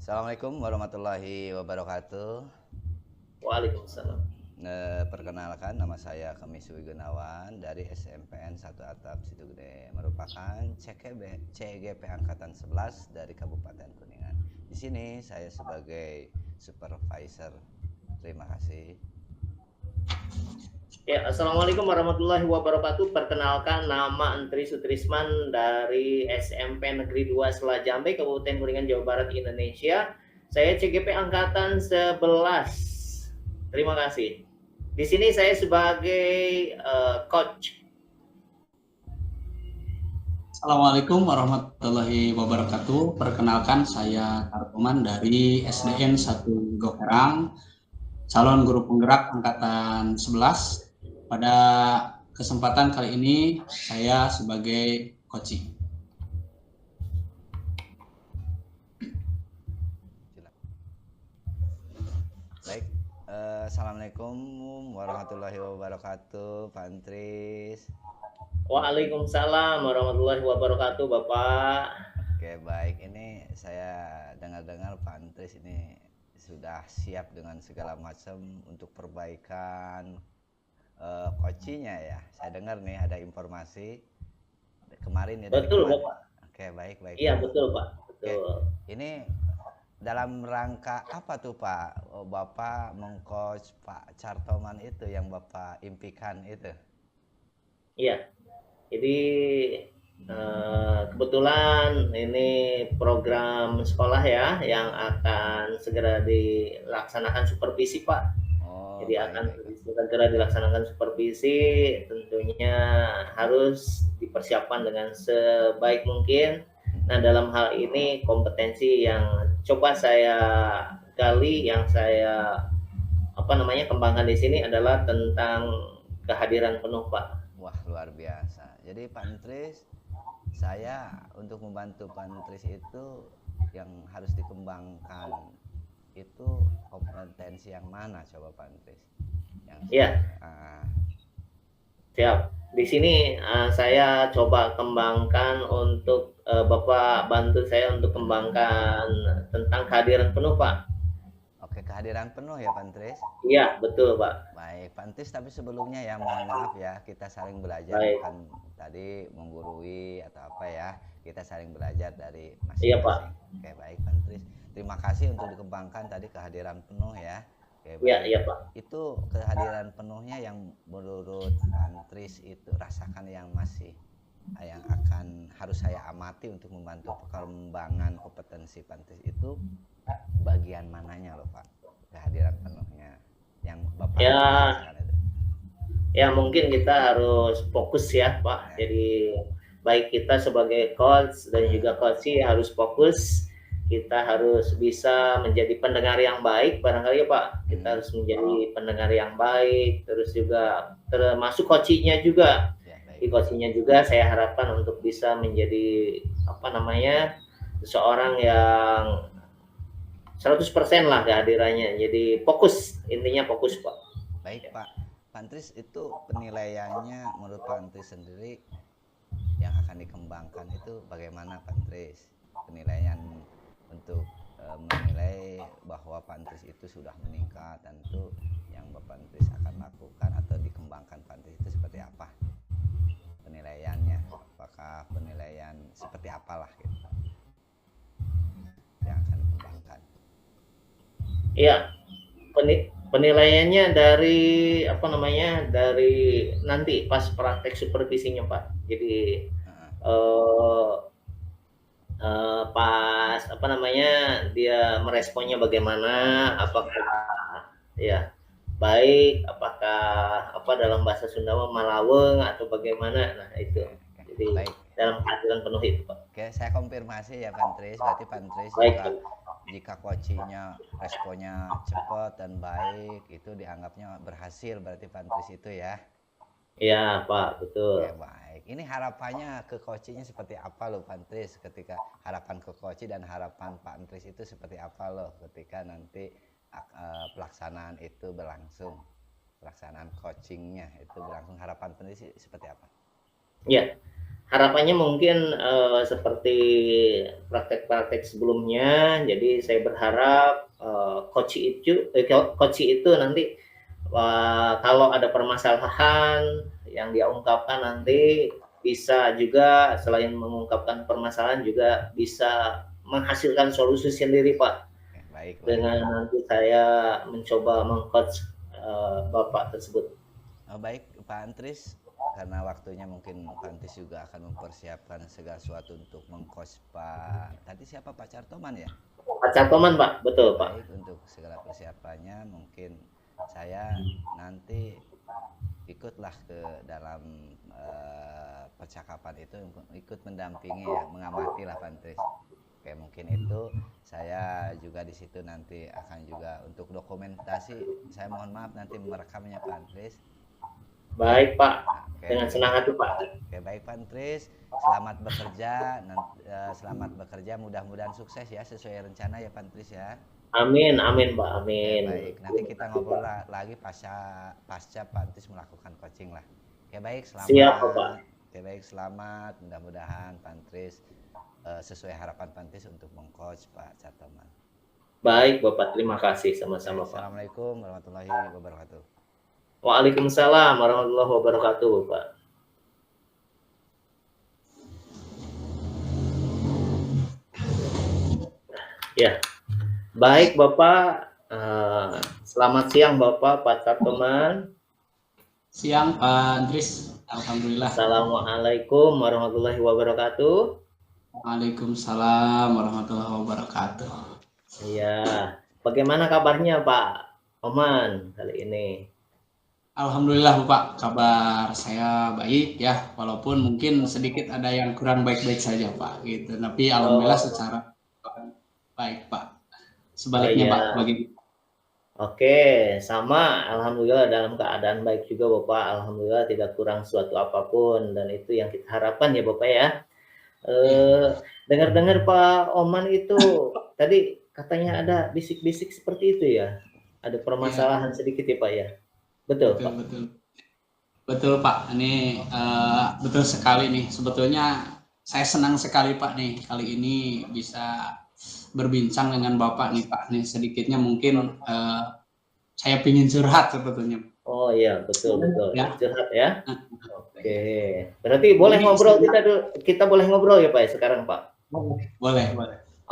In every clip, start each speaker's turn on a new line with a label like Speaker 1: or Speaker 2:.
Speaker 1: Assalamualaikum warahmatullahi wabarakatuh.
Speaker 2: Waalaikumsalam.
Speaker 1: Perkenalkan nama saya Kemiswi Gunawan dari SMPN 1 Atap Situgede, merupakan CGP Angkatan 11 dari Kabupaten Kuningan. Di sini saya sebagai supervisor. Terima kasih.
Speaker 2: Ya, Assalamualaikum warahmatullahi wabarakatuh. Perkenalkan, nama Entri Sutrisman dari SMP Negeri 2 Selajambe, Kabupaten Kuningan, Jawa Barat, Indonesia. Saya CGP Angkatan 11. Terima kasih. Di sini saya sebagai coach.
Speaker 3: Assalamualaikum warahmatullahi wabarakatuh. Perkenalkan saya Kartoman dari SDN 1 Gokerang, calon guru penggerak angkatan 11. Pada kesempatan kali ini saya sebagai coaching.
Speaker 1: Baik, Assalamualaikum warahmatullahi wabarakatuh, Pak Antris.
Speaker 2: Waalaikumsalam warahmatullahi wabarakatuh, Bapak.
Speaker 1: Oke, baik. Ini saya dengar-dengar Pak Antris ini sudah siap dengan segala macam untuk perbaikan kocinya ya. Saya dengar nih ada informasi kemarin ya dari
Speaker 2: Betul,
Speaker 1: kemarin.
Speaker 2: Bapak.
Speaker 1: Oke, baik.
Speaker 2: Iya, betul, Pak.
Speaker 1: Oke,
Speaker 2: Betul.
Speaker 1: ini dalam rangka apa tuh Pak? Bapak mengcoach Pak Cartoman itu yang Bapak impikan itu?
Speaker 2: Iya. Jadi kebetulan ini program sekolah ya yang akan segera dilaksanakan supervisi, Pak.
Speaker 1: Oh,
Speaker 2: Jadi akan
Speaker 1: baik.
Speaker 2: segera dilaksanakan supervisi, tentunya harus dipersiapkan dengan sebaik mungkin. Nah, dalam hal ini kompetensi yang coba saya gali, yang saya kembangkan di sini adalah tentang kehadiran penuh, Pak.
Speaker 1: Wah, luar biasa. Jadi Pak Antris, saya untuk membantu Pak Antris itu yang harus dikembangkan itu kompetensi yang mana coba Pak Antris? Yang
Speaker 2: Iya,
Speaker 1: uh,
Speaker 2: siap. Di sini saya coba kembangkan untuk Bapak bantu saya untuk kembangkan tentang kehadiran penuh, Pak.
Speaker 1: Oke, kehadiran penuh ya Pak Antris.
Speaker 2: Iya, betul, Pak.
Speaker 1: Baik, Pak Antris, tapi sebelumnya ya mohon maaf ya, kita saling belajar,
Speaker 2: Baik.
Speaker 1: bukan tadi menggurui atau apa ya. Kita saling belajar dari
Speaker 2: Iya,
Speaker 1: masing-masing.
Speaker 2: Pak.
Speaker 1: Oke, baik Pak Antris. Terima kasih untuk dikembangkan tadi kehadiran penuh ya. Oke,
Speaker 2: Iya,
Speaker 1: baik.
Speaker 2: iya, Pak.
Speaker 1: Itu kehadiran penuhnya yang menurut Pak Antris itu rasakan yang akan harus saya amati untuk membantu perkembangan kompetensi Pak Antris itu bagian mananya loh Pak? Kehadiran penuhnya yang Bapak
Speaker 2: Ya,
Speaker 1: rasakan itu.
Speaker 2: ya mungkin kita harus fokus ya, Pak.
Speaker 1: Ya.
Speaker 2: Jadi baik kita sebagai coach dan juga coach harus fokus. Kita harus bisa menjadi pendengar yang baik, barangkali ya Pak. Kita harus menjadi pendengar yang baik, terus juga termasuk coachingnya juga.
Speaker 1: Ya,
Speaker 2: Di
Speaker 1: baik.
Speaker 2: coachingnya juga saya harapkan untuk bisa menjadi seseorang yang 100% lah kehadirannya. Jadi fokus, intinya fokus, Pak.
Speaker 1: Baik Pak. Pantris itu penilaiannya menurut Pantris sendiri yang akan dikembangkan itu bagaimana Pantris? Penilaian untuk menilai bahwa Pantris itu sudah meningkat, tentu yang Bapak Pantris akan lakukan atau dikembangkan Pantris itu seperti apa? Penilaiannya, apakah penilaian seperti apalah gitu yang akan dikembangkan?
Speaker 2: Iya, penilaiannya dari dari nanti pas praktek supervisinya Pak. Jadi pas dia meresponnya bagaimana, apakah ya baik, apakah dalam bahasa Sunda malaweng atau bagaimana. Nah itu. Jadi
Speaker 1: baik.
Speaker 2: dalam kehadiran penuh itu Pak.
Speaker 1: Oke, saya konfirmasi ya Pantris. Berarti Pantris jika coachingnya responnya cepat dan baik, itu dianggapnya berhasil berarti Pantris itu ya.
Speaker 2: Iya Pak, betul.
Speaker 1: Oke, baik. Ini harapannya ke coachingnya seperti apa loh Pantris, ketika harapan ke coaching dan harapan Pak Antris itu seperti apa loh ketika nanti pelaksanaan itu berlangsung, pelaksanaan coachingnya itu berlangsung, harapan Pantris seperti apa?
Speaker 2: Ya, harapannya mungkin seperti praktek-praktek sebelumnya. Jadi saya berharap coach itu nanti kalau ada permasalahan yang dia ungkapkan nanti bisa juga selain mengungkapkan permasalahan juga bisa menghasilkan solusi sendiri Pak.
Speaker 1: Baik, baik.
Speaker 2: Dengan nanti saya mencoba mengcoach Bapak tersebut.
Speaker 1: Baik Pak Antris, karena waktunya mungkin Pak Antris juga akan mempersiapkan segala sesuatu untuk mengcoach Pak. Tadi siapa, Pak Cartoman ya?
Speaker 2: Pak Cartoman Pak, betul Pak.
Speaker 1: Baik, untuk segala persiapannya mungkin saya nanti ikutlah ke dalam percakapan itu, ikut mendampingi ya, mengamati lah Pak Antris. Oke, mungkin itu saya juga di situ nanti akan juga untuk dokumentasi. Saya mohon maaf nanti merekamnya Pak Antris.
Speaker 2: Baik Pak,
Speaker 1: Oke,
Speaker 2: dengan senang hati Pak.
Speaker 1: Oke, baik Pak Antris, selamat bekerja, selamat bekerja, mudah-mudahan sukses ya sesuai rencana ya Pak Antris ya.
Speaker 2: Amin, amin Pak, amin.
Speaker 1: Oke, baik, nanti kita ngobrol lagi pasca Pak Antris melakukan coaching lah. Oke, baik, selamat.
Speaker 2: Siap Pak.
Speaker 1: Oke, baik, selamat. Mudah-mudahan Pak Antris sesuai harapan Pak Antris untuk mengcoach Pak Cartoman.
Speaker 2: Baik Bapak, terima kasih sama-sama Pak.
Speaker 1: Assalamualaikum warahmatullahi wabarakatuh.
Speaker 2: Waalaikumsalam warahmatullahi wabarakatuh Pak. Ya, baik Bapak. Selamat siang Bapak Pak Cartoman.
Speaker 3: Siang Pak Andris, alhamdulillah.
Speaker 2: Assalamualaikum warahmatullahi wabarakatuh.
Speaker 3: Waalaikumsalam warahmatullahi wabarakatuh.
Speaker 2: Iya, bagaimana kabarnya Pak Oman kali ini?
Speaker 3: Alhamdulillah Bapak, kabar saya baik ya, walaupun mungkin sedikit ada yang kurang baik-baik saja Pak gitu. Tapi alhamdulillah secara baik Pak. Sebaliknya Pak, bagaimana?
Speaker 2: Oke, sama alhamdulillah dalam keadaan baik juga Bapak. Alhamdulillah tidak kurang suatu apapun dan itu yang kita harapkan ya Bapak ya. Dengar-dengar Pak Oman itu tadi katanya ada bisik-bisik seperti itu ya. Ada permasalahan sedikit ya Pak ya. Betul Pak.
Speaker 3: Betul Pak. Ini betul sekali nih. Sebetulnya saya senang sekali Pak nih kali ini bisa berbincang dengan Bapak nih Pak. Nih sedikitnya mungkin saya ingin curhat sebetulnya.
Speaker 2: Oh iya, betul ya. Curhat ya. Oke. Berarti boleh
Speaker 3: Ini
Speaker 2: ngobrol kita boleh ngobrol ya Pak ya sekarang Pak.
Speaker 3: Boleh.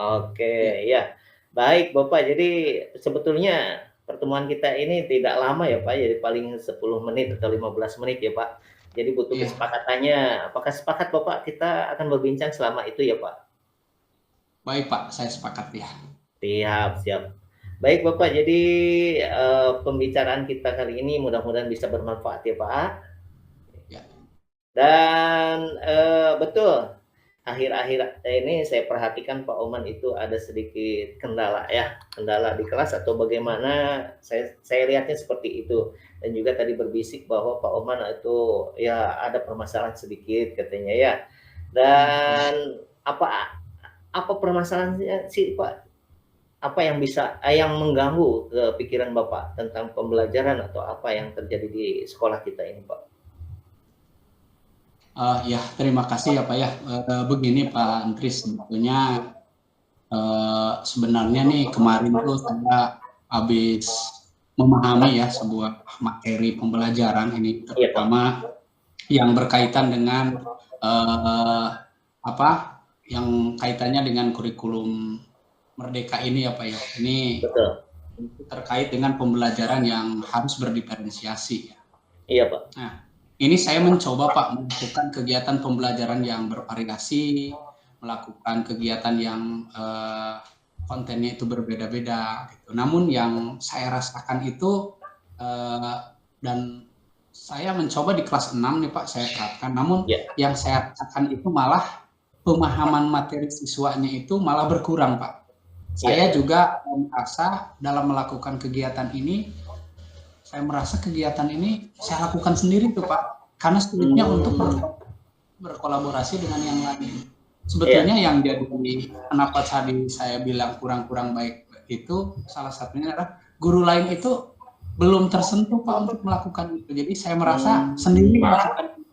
Speaker 2: Oke, ya. Baik Bapak. Jadi sebetulnya pertemuan kita ini tidak lama ya Pak, jadi paling 10 menit atau 15 menit ya Pak. Jadi butuh kesepakatannya. Apakah sepakat Bapak kita akan berbincang selama itu ya Pak?
Speaker 3: Baik Pak, saya sepakat ya.
Speaker 2: Siap. Baik Bapak, jadi pembicaraan kita kali ini mudah-mudahan bisa bermanfaat ya Pak.
Speaker 3: Ya.
Speaker 2: Dan betul, akhir-akhir ini saya perhatikan Pak Oman itu ada sedikit kendala di kelas atau bagaimana, saya lihatnya seperti itu. Dan juga tadi berbisik bahwa Pak Oman itu ya ada permasalahan sedikit katanya ya. Dan apa permasalahannya sih Pak? Apa yang mengganggu ke pikiran Bapak tentang pembelajaran atau apa yang terjadi di sekolah kita ini Pak?
Speaker 3: Ya, terima kasih ya Pak ya. Begini Pak Andris, sebetulnya sebenarnya nih kemarin tuh saya habis memahami ya sebuah materi pembelajaran ini, terutama yang berkaitan dengan yang kaitannya dengan kurikulum Merdeka ini ya Pak ya. Ini terkait dengan pembelajaran yang harus berdiferensiasi ya.
Speaker 2: Iya Pak.
Speaker 3: Nah, ini saya mencoba Pak melakukan kegiatan pembelajaran yang bervariasi, melakukan kegiatan yang kontennya itu berbeda-beda gitu. Namun yang saya rasakan itu dan saya mencoba di kelas 6 nih Pak saya terapkan, namun yang saya rasakan itu malah pemahaman materi siswanya itu malah berkurang Pak. Saya juga merasa dalam melakukan kegiatan ini, saya merasa kegiatan ini saya lakukan sendiri tuh Pak, karena sulitnya untuk berkolaborasi dengan yang lain. Sebetulnya yang jadi kenapa tadi saya bilang kurang-kurang baik itu salah satunya adalah guru lain itu belum tersentuh Pak untuk melakukan itu. Jadi saya merasa sendiri melakukan itu.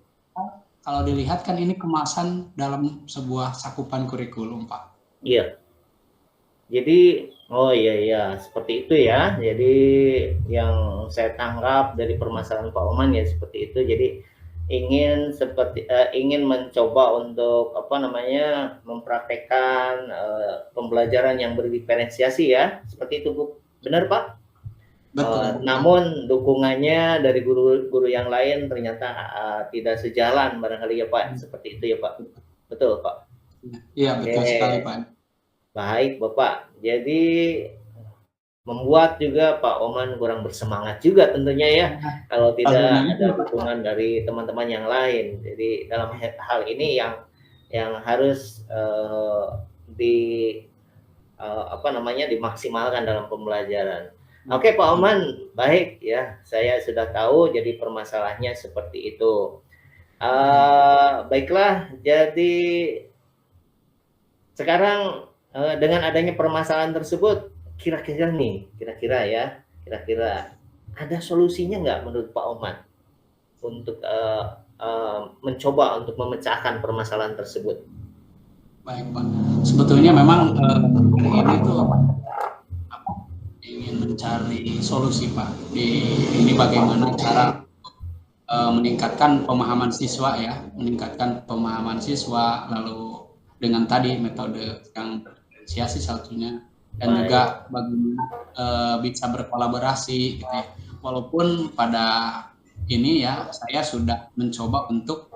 Speaker 3: kalau dilihat kan ini kemasan dalam sebuah cakupan kurikulum, Pak.
Speaker 2: Iya. Jadi, oh iya, seperti itu ya. Jadi yang saya tangkap dari permasalahan Pak Oman ya seperti itu. Jadi ingin mencoba untuk mempraktekkan pembelajaran yang berdiferensiasi ya. Seperti itu, Bu. Benar, Pak?
Speaker 3: Betul.
Speaker 2: Namun dukungannya dari guru-guru yang lain ternyata tidak sejalan barangkali ya Pak, seperti itu ya Pak. Betul Pak.
Speaker 3: Iya betul sekali Pak.
Speaker 2: Baik Bapak, jadi membuat juga Pak Oman kurang bersemangat juga tentunya ya, kalau tidak ada dukungan dari teman-teman yang lain. Jadi dalam hal ini yang harus dimaksimalkan dalam pembelajaran. Oke Pak Oman, baik ya, saya sudah tahu jadi permasalahannya seperti itu. Baiklah, jadi sekarang dengan adanya permasalahan tersebut, kira-kira ada solusinya nggak menurut Pak Oman untuk mencoba untuk memecahkan permasalahan tersebut?
Speaker 3: Baik Pak, sebetulnya memang ini tuh ingin mencari solusi Pak. Ini bagaimana cara meningkatkan pemahaman siswa ya, lalu dengan tadi metode yang berdiferensiasi satunya, dan juga bagaimana bisa berkolaborasi gitu ya. Walaupun pada ini ya saya sudah mencoba untuk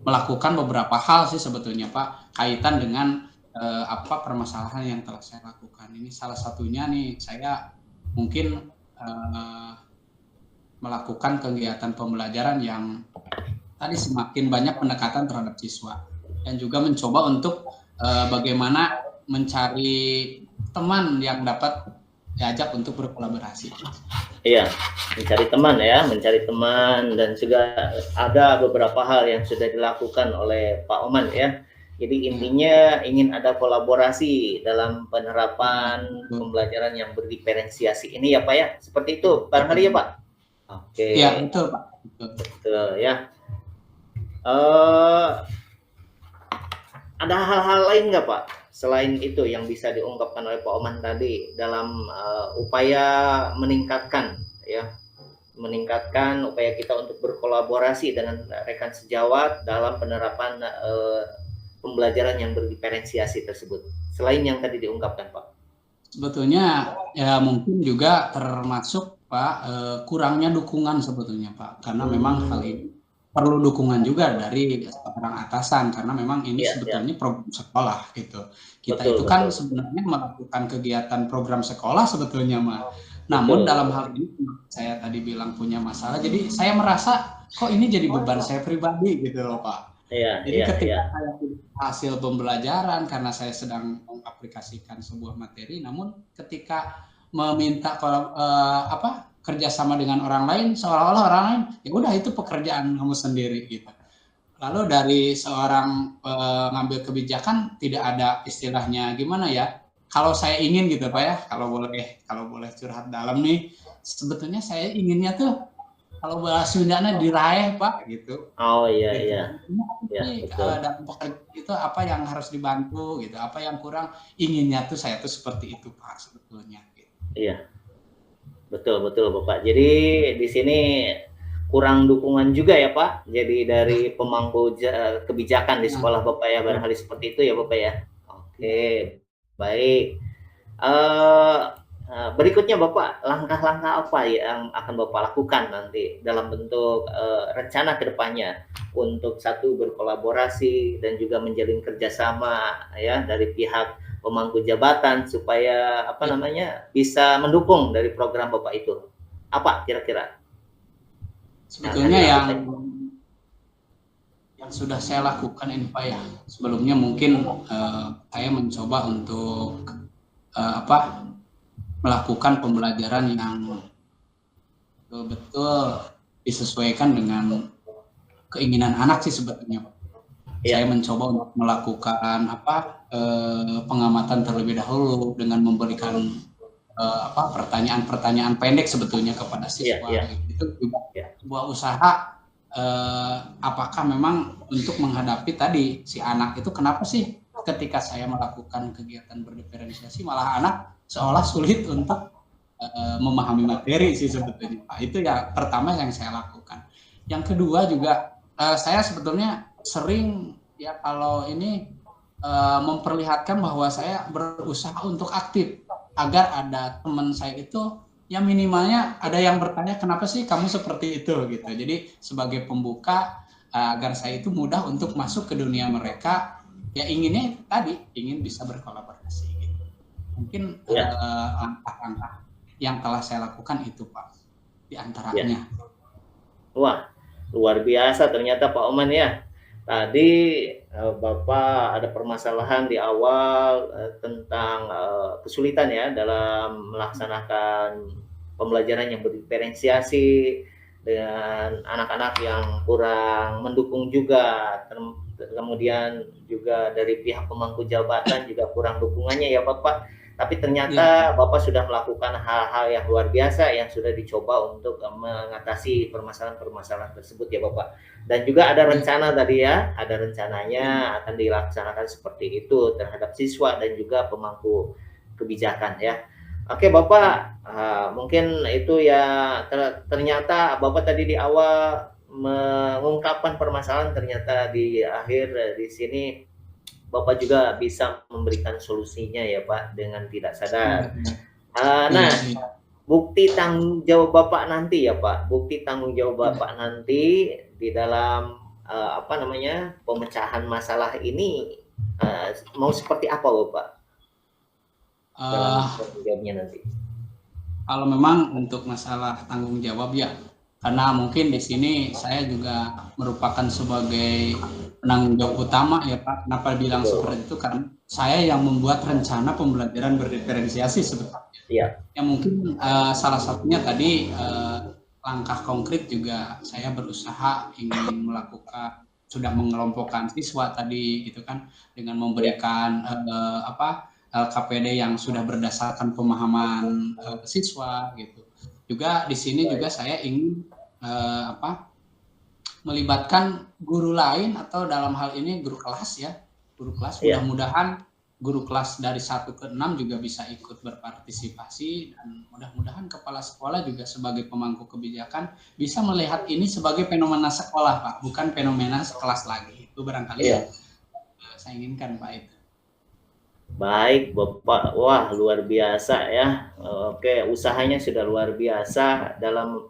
Speaker 3: melakukan beberapa hal sih sebetulnya Pak, kaitan dengan permasalahan yang telah saya lakukan. Ini salah satunya nih, saya mungkin melakukan kegiatan pembelajaran yang tadi semakin banyak pendekatan terhadap siswa, dan juga mencoba untuk bagaimana mencari teman yang dapat diajak untuk berkolaborasi.
Speaker 2: Iya, mencari teman dan juga ada beberapa hal yang sudah dilakukan oleh Pak Oman ya. Jadi intinya ingin ada kolaborasi dalam penerapan pembelajaran yang berdiferensiasi ini ya Pak ya, seperti itu barangkali ya Pak. Oke.
Speaker 3: Iya betul Pak.
Speaker 2: Betul ya. Ada hal-hal lain nggak Pak selain itu yang bisa diungkapkan oleh Pak Oman tadi dalam upaya meningkatkan upaya kita untuk berkolaborasi dengan rekan sejawat dalam penerapan pembelajaran yang berdiferensiasi tersebut, selain yang tadi diungkapkan Pak? Sebetulnya
Speaker 3: ya mungkin juga termasuk Pak kurangnya dukungan sebetulnya Pak, karena memang hal ini perlu dukungan juga dari orang atasan, karena memang ini sebetulnya program sekolah gitu. Kita itu kan sebenarnya melakukan kegiatan program sekolah sebetulnya Mas. Namun dalam hal ini saya tadi bilang punya masalah, jadi saya merasa kok ini jadi beban saya pribadi gitu loh Pak. Jadi ketika saya hasil pembelajaran karena saya sedang mengaplikasikan sebuah materi, namun ketika meminta kerjasama dengan orang lain, seolah-olah orang lain ya udah itu pekerjaan kamu sendiri gitu. Lalu dari seorang pengambil kebijakan tidak ada istilahnya gimana ya? Kalau saya ingin gitu Pak ya, kalau boleh curhat dalam nih, sebetulnya saya inginnya tuh kalau bahasa Sundanya diraih Pak gitu.
Speaker 2: Oh iya.
Speaker 3: Dalam pekerjaan itu apa yang harus dibantu gitu, apa yang kurang, inginnya tuh saya tuh seperti itu Pak sebetulnya. Gitu.
Speaker 2: Iya, betul Bapak. Jadi di sini kurang dukungan juga ya Pak. Jadi dari pemangku kebijakan di sekolah Bapak ya, barangkali seperti itu ya Bapak ya. Oke, baik. Berikutnya Bapak, langkah-langkah apa yang akan Bapak lakukan nanti dalam bentuk rencana kedepannya untuk satu berkolaborasi dan juga menjalin kerjasama ya dari pihak pemangku jabatan supaya bisa mendukung dari program Bapak itu? Apa kira-kira?
Speaker 3: Sebetulnya yang sudah saya lakukan ini Pak ya, sebelumnya mungkin saya mencoba untuk melakukan pembelajaran yang betul-betul disesuaikan dengan keinginan anak sih sebetulnya. Saya mencoba untuk melakukan pengamatan terlebih dahulu dengan memberikan pertanyaan-pertanyaan pendek sebetulnya kepada siswa. Itu juga sebuah usaha apakah memang untuk menghadapi tadi si anak itu, kenapa sih ketika saya melakukan kegiatan berdiferensiasi malah anak seolah sulit untuk memahami materi sih sebetulnya Pak. Itu ya pertama yang saya lakukan. Yang kedua juga saya sebetulnya sering ya kalau ini memperlihatkan bahwa saya berusaha untuk aktif agar ada teman saya itu ya minimalnya ada yang bertanya kenapa sih kamu seperti itu gitu. Jadi sebagai pembuka agar saya itu mudah untuk masuk ke dunia mereka, ya inginnya tadi ingin bisa berkolaborasi gitu. Mungkin langkah-langkah yang telah saya lakukan itu Pak di antaranya.
Speaker 2: Wah, luar biasa ternyata Pak Oman ya. Tadi Bapak ada permasalahan di awal tentang kesulitan ya dalam melaksanakan pembelajaran yang berdiferensiasi dengan anak-anak yang kurang mendukung juga, kemudian juga dari pihak pemangku jabatan juga kurang dukungannya ya Bapak. Tapi ternyata Bapak sudah melakukan hal-hal yang luar biasa yang sudah dicoba untuk mengatasi permasalahan-permasalahan tersebut ya Bapak. Dan juga ada rencana tadi ya, ada rencananya akan dilaksanakan seperti itu terhadap siswa dan juga pemangku kebijakan ya. Oke Bapak, mungkin itu ya ternyata Bapak tadi di awal mengungkapkan permasalahan, ternyata di akhir di sini Bapak juga bisa memberikan solusinya ya Pak dengan tidak sadar. Nah, bukti tanggung jawab Bapak nanti ya Pak, bukti tanggung jawab Bapak nanti di dalam pemecahan masalah ini mau seperti apa Bapak? Dalam tanggung jawabnya nanti.
Speaker 3: Kalau memang untuk masalah tanggung jawab ya, karena mungkin di sini saya juga merupakan sebagai penanggung jawab utama ya Pak. Kenapa bilang seperti itu? Karena saya yang membuat rencana pembelajaran berdiferensiasi sebetulnya.
Speaker 2: Iya.
Speaker 3: Yang mungkin salah satunya tadi langkah konkret juga saya berusaha ingin melakukan, sudah mengelompokkan siswa tadi gitu kan, dengan memberikan LKPD yang sudah berdasarkan pemahaman siswa gitu. Juga di sini juga saya ingin melibatkan guru lain atau dalam hal ini guru kelas ya, guru kelas. Mudah-mudahan guru kelas dari 1 ke 6 juga bisa ikut berpartisipasi, dan mudah-mudahan kepala sekolah juga sebagai pemangku kebijakan bisa melihat ini sebagai fenomena sekolah Pak, bukan fenomena kelas lagi. Itu barangkali yang saya inginkan Pak itu.
Speaker 2: Baik Bapak, wah luar biasa ya. Oke, usahanya sudah luar biasa dalam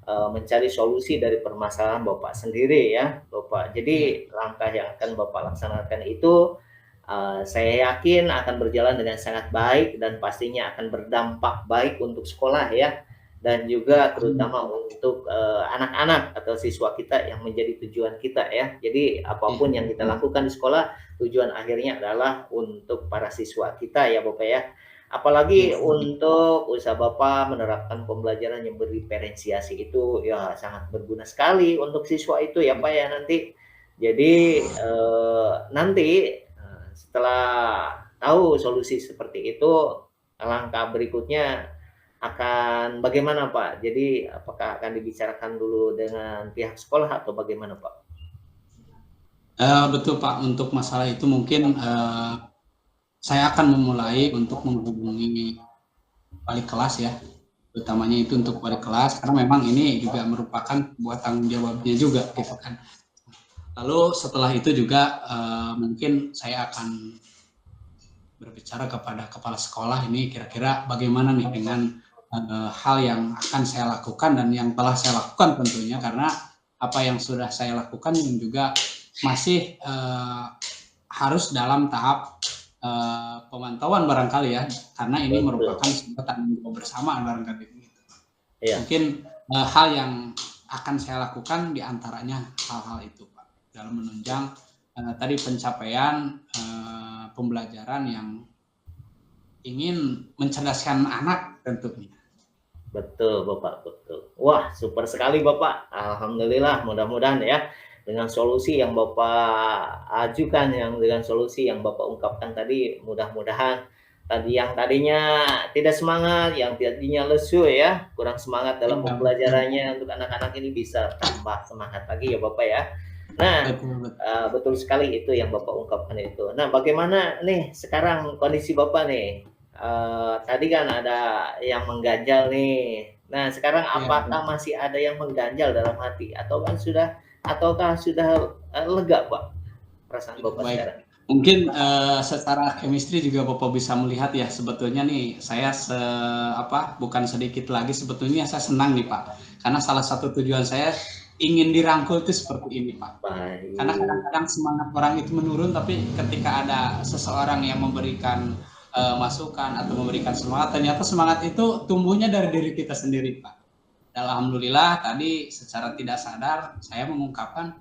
Speaker 2: mencari solusi dari permasalahan Bapak sendiri ya Bapak. Jadi langkah yang akan Bapak laksanakan itu saya yakin akan berjalan dengan sangat baik dan pastinya akan berdampak baik untuk sekolah ya, dan juga terutama untuk anak-anak atau siswa kita yang menjadi tujuan kita ya. Jadi apapun yang kita lakukan di sekolah, tujuan akhirnya adalah untuk para siswa kita ya Bapak ya. Apalagi untuk usaha Bapak menerapkan pembelajaran yang berdiferensiasi itu ya sangat berguna sekali untuk siswa itu ya Pak ya nanti. Jadi nanti setelah tahu solusi seperti itu, langkah berikutnya akan bagaimana Pak? Jadi apakah akan dibicarakan dulu dengan pihak sekolah atau bagaimana Pak?
Speaker 3: Betul Pak, untuk masalah itu mungkin saya akan memulai untuk menghubungi wali kelas ya, utamanya itu untuk wali kelas, karena memang ini juga merupakan buat tanggung jawabnya juga gitu kan. Lalu setelah itu juga mungkin saya akan berbicara kepada kepala sekolah, ini kira-kira bagaimana nih dengan hal yang akan saya lakukan dan yang telah saya lakukan tentunya, karena apa yang sudah saya lakukan juga masih harus dalam tahap pemantauan barangkali ya, karena ini merupakan tanggung jawab bersama barangkali gitu. Mungkin hal yang akan saya lakukan diantaranya hal-hal itu Pak, dalam menunjang tadi pencapaian pembelajaran yang ingin mencerdaskan anak tentunya.
Speaker 2: Betul Bapak, betul. Wah super sekali Bapak, alhamdulillah, mudah-mudahan ya dengan solusi yang Bapak ajukan, yang dengan solusi yang Bapak ungkapkan tadi, mudah-mudahan yang tadinya tidak semangat, yang tadinya lesu ya, kurang semangat dalam pembelajarannya, untuk anak-anak ini bisa tambah semangat lagi ya Bapak ya. Nah, betul sekali itu yang Bapak ungkapkan itu. Nah, bagaimana nih sekarang kondisi Bapak nih? Tadi kan ada yang mengganjal nih. Nah, sekarang apakah masih ada yang mengganjal dalam hati, ataukah sudah lega Pak perasaan Bapak sekarang?
Speaker 3: Mungkin secara chemistry juga Bapak bisa melihat ya, sebetulnya nih saya bukan sedikit lagi, sebetulnya saya senang nih Pak, karena salah satu tujuan saya ingin dirangkul itu seperti ini Pak.
Speaker 2: Baik.
Speaker 3: Karena kadang-kadang semangat orang itu menurun, tapi ketika ada seseorang yang memberikan masukan atau memberikan semangat, ternyata semangat itu tumbuhnya dari diri kita sendiri Pak. Dan alhamdulillah tadi secara tidak sadar saya mengungkapkan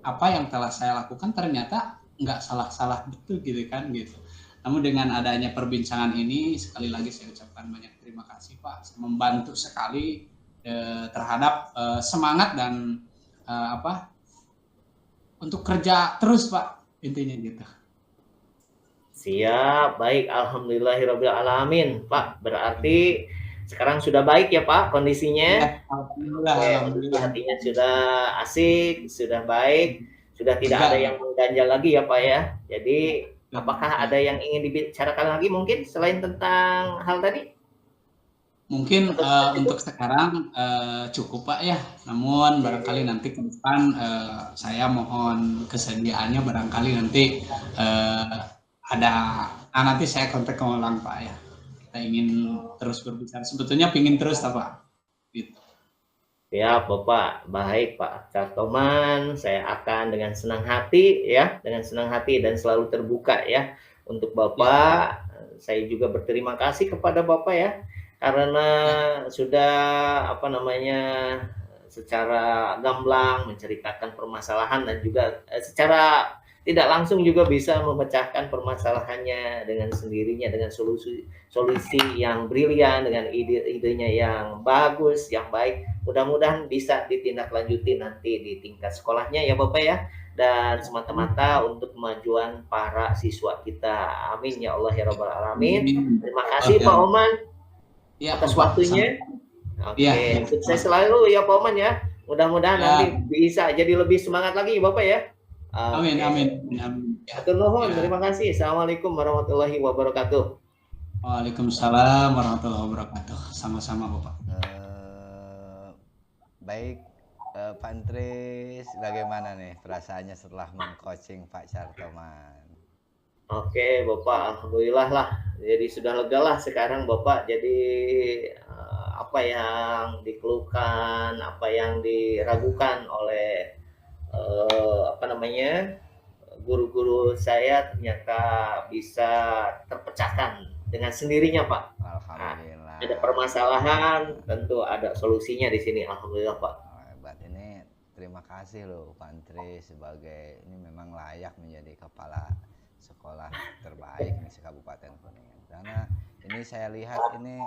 Speaker 3: apa yang telah saya lakukan ternyata nggak salah-salah betul gitu kan gitu. Namun dengan adanya perbincangan ini, sekali lagi saya ucapkan banyak terima kasih Pak, membantu sekali terhadap semangat dan untuk kerja terus Pak, intinya gitu.
Speaker 2: Siap, baik, alhamdulillahirabbil alamin Pak. Berarti sekarang sudah baik ya Pak kondisinya?
Speaker 3: Ya, alhamdulillah.
Speaker 2: Hatinya sudah asik, sudah baik, sudah tidak ada yang mengganjal lagi ya Pak ya. Jadi apakah ada yang ingin dibicarakan lagi mungkin selain tentang hal tadi?
Speaker 3: Mungkin untuk sekarang cukup Pak ya. Namun barangkali nanti ke depan saya mohon kesediaannya, barangkali nanti nanti saya kontak ulang Pak ya. Kita ingin terus berbicara. Sebetulnya pingin terus Pak. Gitu.
Speaker 2: Ya Bapak, baik Pak Cartoman, saya akan dengan senang hati ya, dengan senang hati dan selalu terbuka ya untuk Bapak. Ya. Saya juga berterima kasih kepada Bapak ya, karena sudah secara gamblang menceritakan permasalahan dan juga secara tidak langsung juga bisa memecahkan permasalahannya dengan sendirinya, dengan solusi yang brilian, dengan ide-idenya yang bagus, yang baik. Mudah-mudahan bisa ditindaklanjuti nanti di tingkat sekolahnya ya Bapak ya, dan semata-mata untuk kemajuan para siswa kita. Amin ya Allah ya Rabbal Alamin. Terima kasih Pak Oman atas waktunya. Oke, sukses selalu ya Pak Oman ya. Mudah-mudahan nanti bisa jadi lebih semangat lagi Bapak ya.
Speaker 3: Amin.
Speaker 2: Atur nuhun, terima kasih. Assalamualaikum warahmatullahi wabarakatuh.
Speaker 3: Waalaikumsalam warahmatullahi wabarakatuh. Sama-sama Bapak.
Speaker 1: Baik, Pak Antris, bagaimana nih perasaannya setelah meng-coaching Pak Cartoman?
Speaker 2: Oke Bapak, alhamdulillah lah. Jadi sudah lega lah sekarang Bapak. Jadi apa yang dikeluhkan, apa yang diragukan oleh guru-guru saya ternyata bisa terpecahkan dengan sendirinya Pak.
Speaker 1: Alhamdulillah.
Speaker 2: Ada permasalahan, tentu ada solusinya di sini. Alhamdulillah Pak.
Speaker 1: Hebat, ini terima kasih loh Pak Antri, sebagai ini memang layak menjadi kepala sekolah terbaik di Kabupaten Kuningan. Karena ini saya lihat ini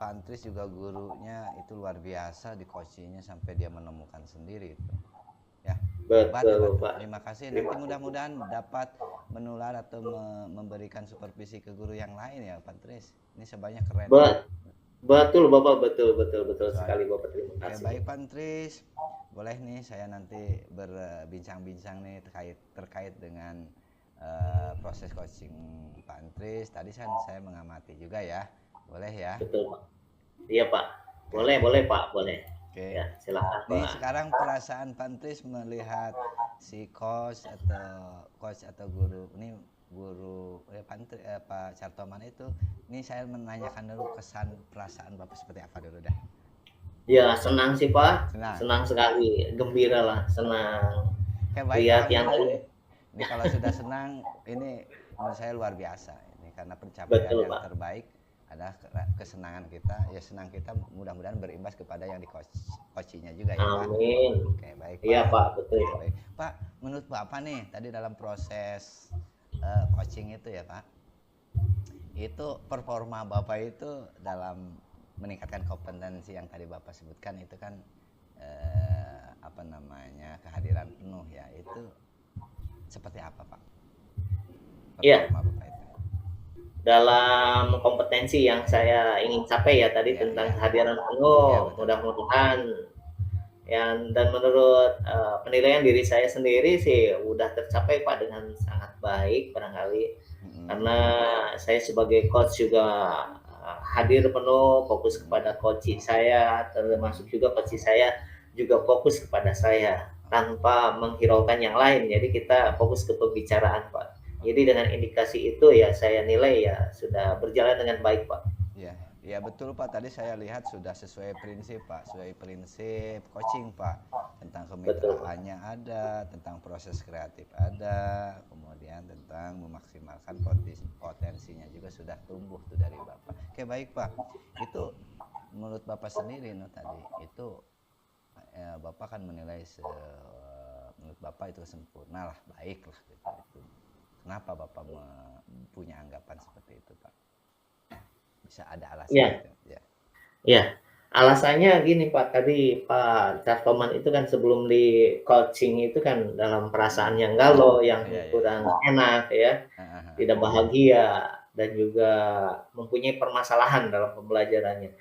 Speaker 1: Pak Antri juga gurunya itu luar biasa, di coachingnya sampai dia menemukan sendiri itu. Ya,
Speaker 2: betul Pak.
Speaker 1: Terima kasih. Nanti mudah-mudahan dapat menular atau memberikan supervisi ke guru yang lain ya Pak Tris. Ini sebanyak keren.
Speaker 2: Betul Bapak, betul sekali Bapak. Terima kasih.
Speaker 1: Baik Pak Tris, boleh nih saya nanti berbincang-bincang nih terkait dengan proses coaching Pak Tris. Tadi saya mengamati juga ya, boleh ya?
Speaker 2: Betul Pak. Iya Pak. Boleh Pak, boleh.
Speaker 1: Oke.
Speaker 2: Ya, silakan.
Speaker 1: Nih sekarang perasaan Pantris melihat si coach atau guru ini Pak Cartoman itu, ini saya menanyakan dulu kesan perasaan Bapak seperti apa dulu dah.
Speaker 2: Ya senang sih Pak, senang sekali, gembira lah, senang.
Speaker 1: Lihat yang ini kalau sudah senang, ini menurut saya luar biasa ini karena pencapaian yang terbaik. Ada kesenangan kita, ya senang kita, mudah-mudahan berimbas kepada yang di coachingnya juga ya Pak.
Speaker 2: Amin.
Speaker 1: Oke, baik Pak.
Speaker 2: Iya Pak, betul.
Speaker 1: Baik. Pak, menurut Bapak nih tadi dalam proses coaching itu ya Pak, itu performa Bapak itu dalam meningkatkan kompetensi yang tadi Bapak sebutkan itu kan kehadiran penuh ya, itu seperti apa Pak?
Speaker 2: Iya.
Speaker 1: Performa Bapak itu.
Speaker 2: dalam kompetensi yang saya ingin capai ya tadi tentang kehadiran penuh. Mudah-mudahan dan menurut penilaian diri saya sendiri sih udah tercapai Pak dengan sangat baik barangkali, karena saya sebagai coach juga hadir penuh, fokus kepada coaching saya, termasuk juga coaching saya juga fokus kepada saya tanpa menghiraukan yang lain. Jadi kita fokus ke pembicaraan Pak. Jadi dengan indikasi itu ya saya nilai ya sudah berjalan dengan baik Pak.
Speaker 1: Ya betul Pak, tadi saya lihat sudah sesuai prinsip Pak, sesuai prinsip coaching Pak, tentang kemitraannya ada, tentang proses kreatif ada, kemudian tentang memaksimalkan potensinya juga sudah tumbuh tuh dari Bapak. Oke baik Pak, itu menurut Bapak sendiri tadi itu Bapak kan menilai menurut Bapak itu sempurna lah, baik lah gitu. Kenapa Bapak punya anggapan seperti itu Pak? Bisa ada alasan
Speaker 2: ya alasannya gini Pak, tadi Pak Cartoman itu kan sebelum di coaching itu kan dalam perasaan yang galau, yang kurang enak ya, tidak bahagia dan juga mempunyai permasalahan dalam pembelajarannya.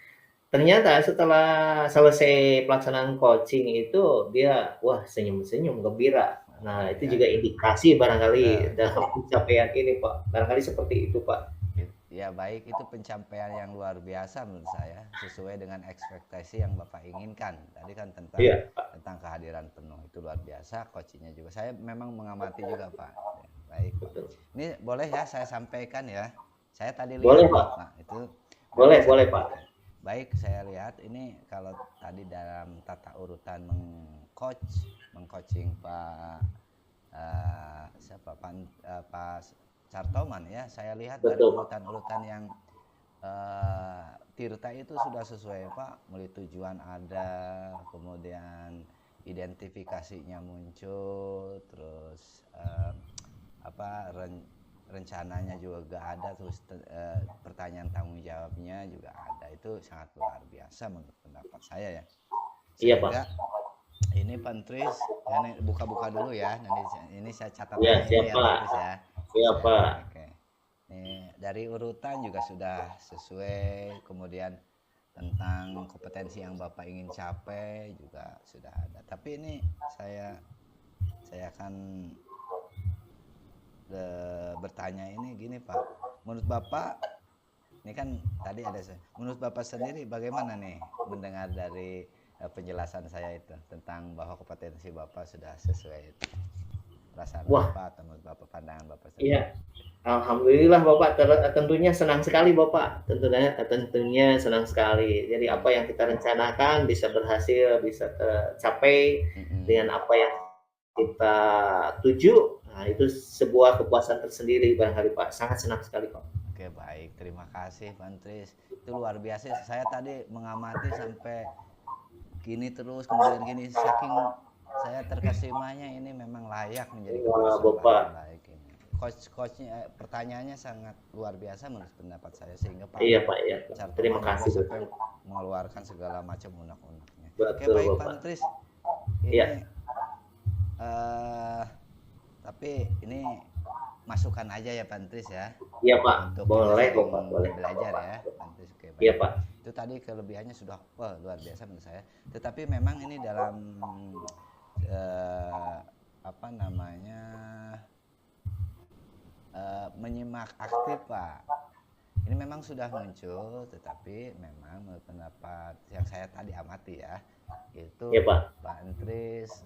Speaker 2: Ternyata setelah selesai pelaksanaan coaching itu dia senyum-senyum gembira. Nah itu juga indikasi barangkali dalam pencapaian ini Pak, barangkali seperti itu Pak.
Speaker 1: Ya baik, itu pencapaian yang luar biasa menurut saya, sesuai dengan ekspektasi yang Bapak inginkan. Tadi kan tentang kehadiran penuh, itu luar biasa, coachingnya juga. Saya memang mengamati juga Pak. Ya, baik. Betul. Ini boleh ya saya sampaikan ya. Saya tadi lihat
Speaker 2: boleh, Pak.
Speaker 1: Nah, itu
Speaker 2: boleh Pak.
Speaker 1: Baik, saya lihat ini kalau tadi dalam tata urutan mengcoaching Pak Pak Cartoman ya, saya lihat dari urutan-urutan yang Tirta itu sudah sesuai Pak, mulai tujuan ada, kemudian identifikasinya muncul, terus rencananya juga ada, terus pertanyaan tanggung jawabnya juga ada. Itu sangat luar biasa menurut pendapat saya ya.
Speaker 2: Iya Pak.
Speaker 1: Ini Pantris, buka-buka dulu ya. Ini saya catat
Speaker 2: ya. Siapa?
Speaker 1: Oke. Nih, dari urutan juga sudah sesuai, kemudian tentang kompetensi yang Bapak ingin capai juga sudah ada. Tapi ini saya akan bertanya ini gini Pak. Menurut Bapak, ini kan tadi menurut Bapak sendiri bagaimana nih mendengar dari penjelasan saya itu tentang bahwa kompetensi Bapak sudah sesuai itu? Perasaan Bapak atau menurut Bapak, pandangan Bapak sendiri?
Speaker 2: Iya, alhamdulillah Bapak, tentunya senang sekali Bapak, tentunya senang sekali. Jadi apa yang kita rencanakan bisa berhasil, bisa tercapai dengan apa yang kita tuju. Nah itu sebuah kepuasan tersendiri barangkali Pak, sangat senang sekali Pak.
Speaker 1: Oke baik, terima kasih Pantris, itu luar biasa. Saya tadi mengamati sampai gini terus, kemudian gini, saking saya terkesimanya ini memang layak menjadi
Speaker 2: Bapak.
Speaker 1: Baik ini. Coachnya pertanyaannya sangat luar biasa menurut pendapat saya, sehingga Pak.
Speaker 2: Iya Pak ya. Terima kasih
Speaker 1: sampai mengeluarkan segala macam unek-uneknya. Oke baik Pantris.
Speaker 2: Iya.
Speaker 1: Tapi ini masukan aja ya Pantris ya.
Speaker 2: Iya Pak.
Speaker 1: Untuk
Speaker 2: boleh Bapak, boleh
Speaker 1: belajar ya Pantris. Oke, baik.
Speaker 2: Iya Pak.
Speaker 1: Itu tadi kelebihannya sudah luar biasa menurut saya. Tetapi memang ini dalam menyimak aktif Pak, ini memang sudah muncul, tetapi memang menurut pendapat yang saya tadi amati ya, itu Pak Antris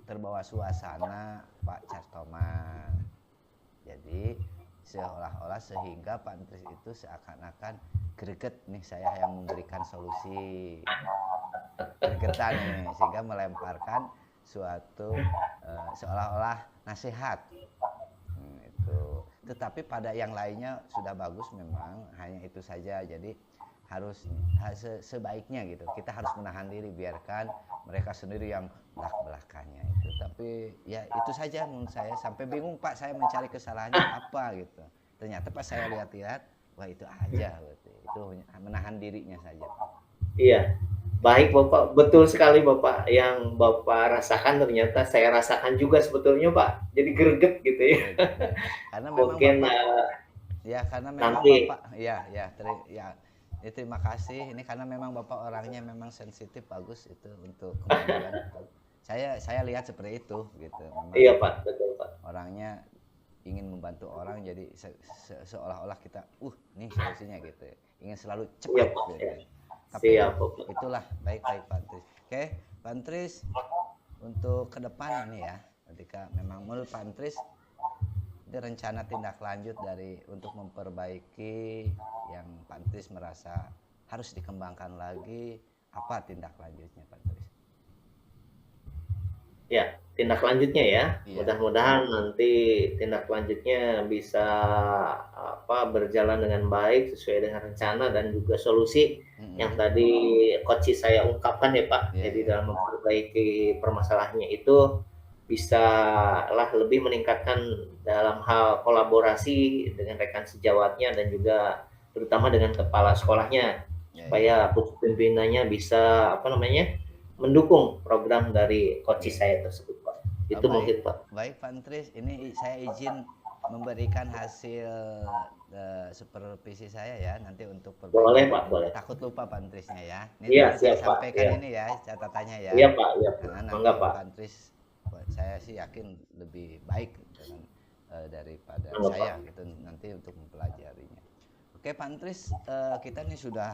Speaker 1: terbawa suasana Pak Cartoman. Jadi seolah-olah sehingga Pak Antris itu seakan-akan greget nih, saya yang memberikan solusi, gregetan nih, sehingga melemparkan suatu seolah-olah nasihat itu. Tetapi pada yang lainnya sudah bagus, memang hanya itu saja. Jadi harus sebaiknya gitu, kita harus menahan diri, biarkan mereka sendiri yang belak-belakannya itu. Tapi ya itu saja menurut saya, sampai bingung Pak saya mencari kesalahannya apa gitu. Ternyata pas saya lihat-lihat, wah itu aja gitu. Itu menahan dirinya saja.
Speaker 2: Iya, baik Bapak, betul sekali Bapak. Yang Bapak rasakan ternyata saya rasakan juga sebetulnya Pak. Jadi greget gitu ya.
Speaker 1: Karena memang
Speaker 2: mungkin
Speaker 1: Bapak Ya, karena memang
Speaker 2: nanti.
Speaker 1: Bapak, terima kasih. Ini karena memang Bapak orangnya memang sensitif, bagus itu untuk kemajuan. Saya lihat seperti itu gitu. Memang
Speaker 2: Iya Pak, betul Pak.
Speaker 1: orangnya ingin membantu orang, jadi seolah-olah kita, nih solusinya gitu. Ingin selalu
Speaker 2: Iya
Speaker 1: cepat
Speaker 2: Pak.
Speaker 1: gitu.
Speaker 2: Ya.
Speaker 1: Tapi
Speaker 2: Siap Pak.
Speaker 1: itulah baik Pak Antris. Oke, Pak Antris, untuk ke depan ini ya, ketika memang menurut Pak Antris ini rencana tindak lanjut untuk memperbaiki yang Pak Antris merasa harus dikembangkan lagi, apa tindak lanjutnya Pak Antris?
Speaker 2: Ya, tindak lanjutnya ya.
Speaker 1: Iya.
Speaker 2: Mudah-mudahan nanti tindak lanjutnya bisa berjalan dengan baik sesuai dengan rencana dan juga solusi yang tadi coach saya ungkapkan ya Pak.
Speaker 1: Iya,
Speaker 2: Jadi
Speaker 1: iya.
Speaker 2: dalam memperbaiki permasalahannya itu bisa lebih meningkatkan dalam hal kolaborasi dengan rekan sejawatnya dan juga terutama dengan kepala sekolahnya, supaya pimpinannya bisa mendukung program dari coach saya tersebut Pak. Itu mungkin Pak.
Speaker 1: Baik Pak Antris, ini saya izin memberikan hasil supervisi saya ya, nanti untuk perbaikan.
Speaker 2: Boleh Pak, boleh.
Speaker 1: Takut lupa Pak Antrisnya ya. Ini
Speaker 2: Iya,
Speaker 1: saya
Speaker 2: siap,
Speaker 1: sampaikan
Speaker 2: Pak.
Speaker 1: Ini ya catatannya ya.
Speaker 2: Iya Pak, iya.
Speaker 1: Karena
Speaker 2: Mangga
Speaker 1: nanti
Speaker 2: Pak.
Speaker 1: Pak Antris, saya sih yakin lebih baik daripada
Speaker 2: Mangga,
Speaker 1: saya gitu nanti untuk mempelajarinya. Oke Pak Antris, kita nih sudah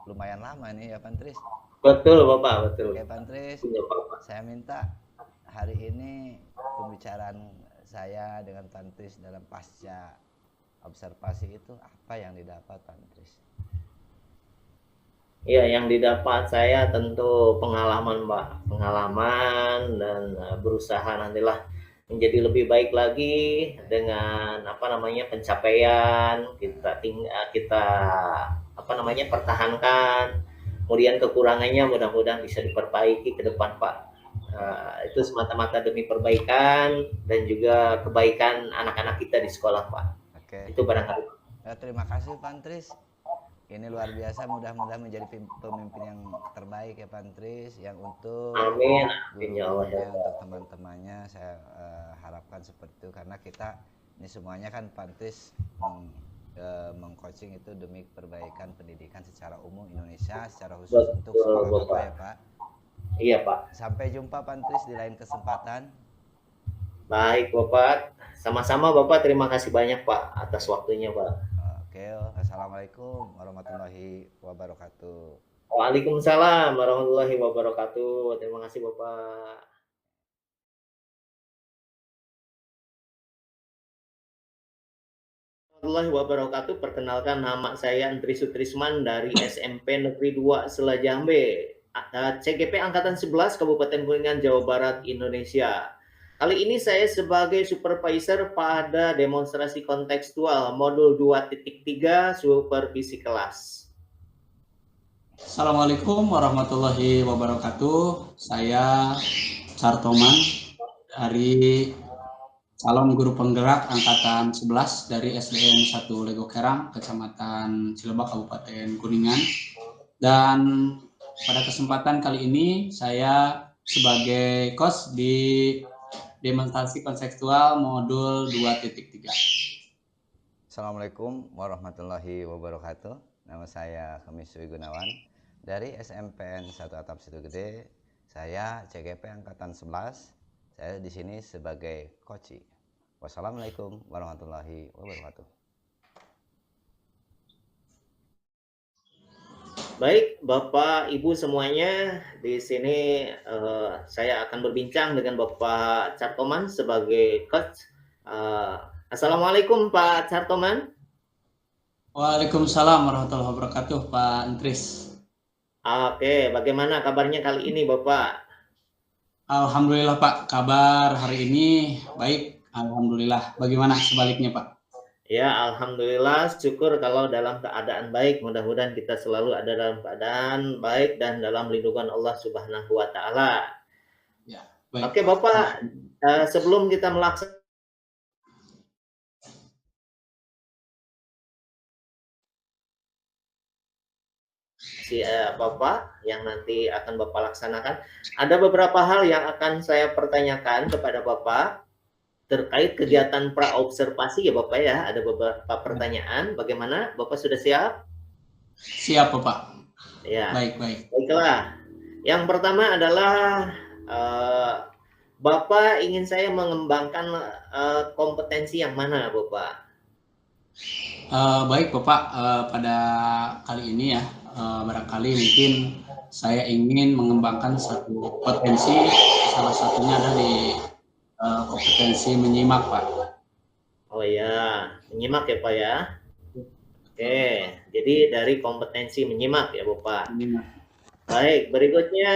Speaker 1: lumayan lama nih ya Pak Antris.
Speaker 2: Betul Bapak, betul.
Speaker 1: Oke Pak Antris, saya minta hari ini pembicaraan saya dengan Pak Antris dalam pasca observasi itu apa yang didapat Pak Antris?
Speaker 2: Ya, yang didapat saya tentu pengalaman Pak, pengalaman dan berusaha nantilah menjadi lebih baik lagi dengan pencapaian kita pertahankan, kemudian kekurangannya mudah-mudahan bisa diperbaiki ke depan Pak. Itu semata-mata demi perbaikan dan juga kebaikan anak-anak kita di sekolah Pak.
Speaker 1: Oke.
Speaker 2: Itu barangkali.
Speaker 1: Terima kasih Pak Antris. Ini luar biasa, mudah-mudahan menjadi pemimpin yang terbaik ya Pak Antris, yang untuk
Speaker 2: Amin.
Speaker 1: Untuk teman-temannya saya harapkan seperti itu, karena kita ini semuanya kan Pak Antris mengcoaching itu demi perbaikan pendidikan secara umum Indonesia, secara khusus untuk sekolah Bapak ya Pak.
Speaker 2: Iya Pak.
Speaker 1: Sampai jumpa Pak Antris di lain kesempatan.
Speaker 2: Baik Bapak, sama-sama Bapak, terima kasih banyak Pak atas waktunya Pak.
Speaker 1: Oke, assalamualaikum warahmatullahi wabarakatuh.
Speaker 2: Waalaikumsalam warahmatullahi wabarakatuh. Terima kasih Bapak. Warahmatullahi wabarakatuh. Perkenalkan, nama saya Andri Sutrisman dari SMP Negeri 2 Selajambe, CGP Angkatan 11 Kabupaten Kuningan, Jawa Barat, Indonesia. Kali ini saya sebagai supervisor pada demonstrasi kontekstual modul 2.3 supervisi kelas.
Speaker 3: Assalamualaikum warahmatullahi wabarakatuh. Saya Sartoman dari calon guru penggerak angkatan 11 dari SDN 1 Lego Kerang, Kecamatan Cilebak, Kabupaten Kuningan. Dan pada kesempatan kali ini saya sebagai coach di demonstrasi konseptual modul 2.3.
Speaker 1: Assalamualaikum warahmatullahi wabarakatuh. Nama saya Kamiswi Gunawan dari SMPN 1 Atap Situ Gede. Saya CGP Angkatan 11. Saya di sini sebagai coach. Wassalamualaikum warahmatullahi wabarakatuh.
Speaker 2: Baik, Bapak, Ibu semuanya, di sini saya akan berbincang dengan Bapak Cartoman sebagai coach. Assalamualaikum Pak Cartoman.
Speaker 3: Waalaikumsalam warahmatullahi wabarakatuh, Pak Antris.
Speaker 2: Oke, bagaimana kabarnya kali ini Bapak?
Speaker 3: Alhamdulillah Pak, kabar hari ini baik. Alhamdulillah. Bagaimana sebaliknya Pak?
Speaker 2: Ya, alhamdulillah, syukur kalau dalam keadaan baik. Mudah-mudahan kita selalu ada dalam keadaan baik dan dalam lindungan Allah Subhanahu wa Ta'ala.
Speaker 3: Ya, baik.
Speaker 2: Oke, Bapak, sebelum kita melaksanakan Bapak yang nanti akan Bapak laksanakan, ada beberapa hal yang akan saya pertanyakan kepada Bapak. terkait kegiatan praobservasi ya Bapak ya. Ada beberapa pertanyaan. Bagaimana? Bapak sudah siap?
Speaker 3: Siap Bapak.
Speaker 2: Ya,
Speaker 3: Baik.
Speaker 2: baiklah. Yang pertama adalah Bapak ingin saya mengembangkan kompetensi yang mana Bapak?
Speaker 3: Baik Bapak, pada kali ini ya, barangkali mungkin saya ingin mengembangkan satu potensi, salah satunya ada di kompetensi menyimak Pak.
Speaker 2: Oh ya, menyimak ya Pak ya. Oke, jadi dari kompetensi menyimak ya Bapak.
Speaker 3: Menyimak.
Speaker 2: Baik, berikutnya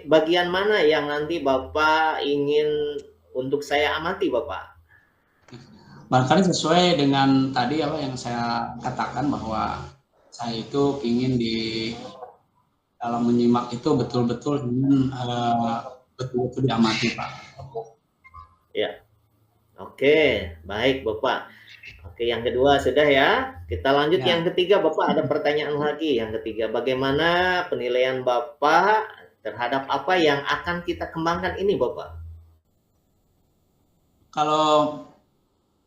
Speaker 2: bagian mana yang nanti Bapak ingin untuk saya amati Bapak?
Speaker 3: Barangkali sesuai dengan tadi apa yang saya katakan bahwa saya itu ingin di dalam menyimak itu betul-betul ingin betul-betul diamati Pak.
Speaker 2: Ya, oke, baik Bapak. Oke, yang kedua sudah ya. Kita lanjut
Speaker 3: Ya.
Speaker 2: yang ketiga, Bapak ada pertanyaan lagi. Yang ketiga, bagaimana penilaian Bapak terhadap apa yang akan kita kembangkan ini, Bapak?
Speaker 3: Kalau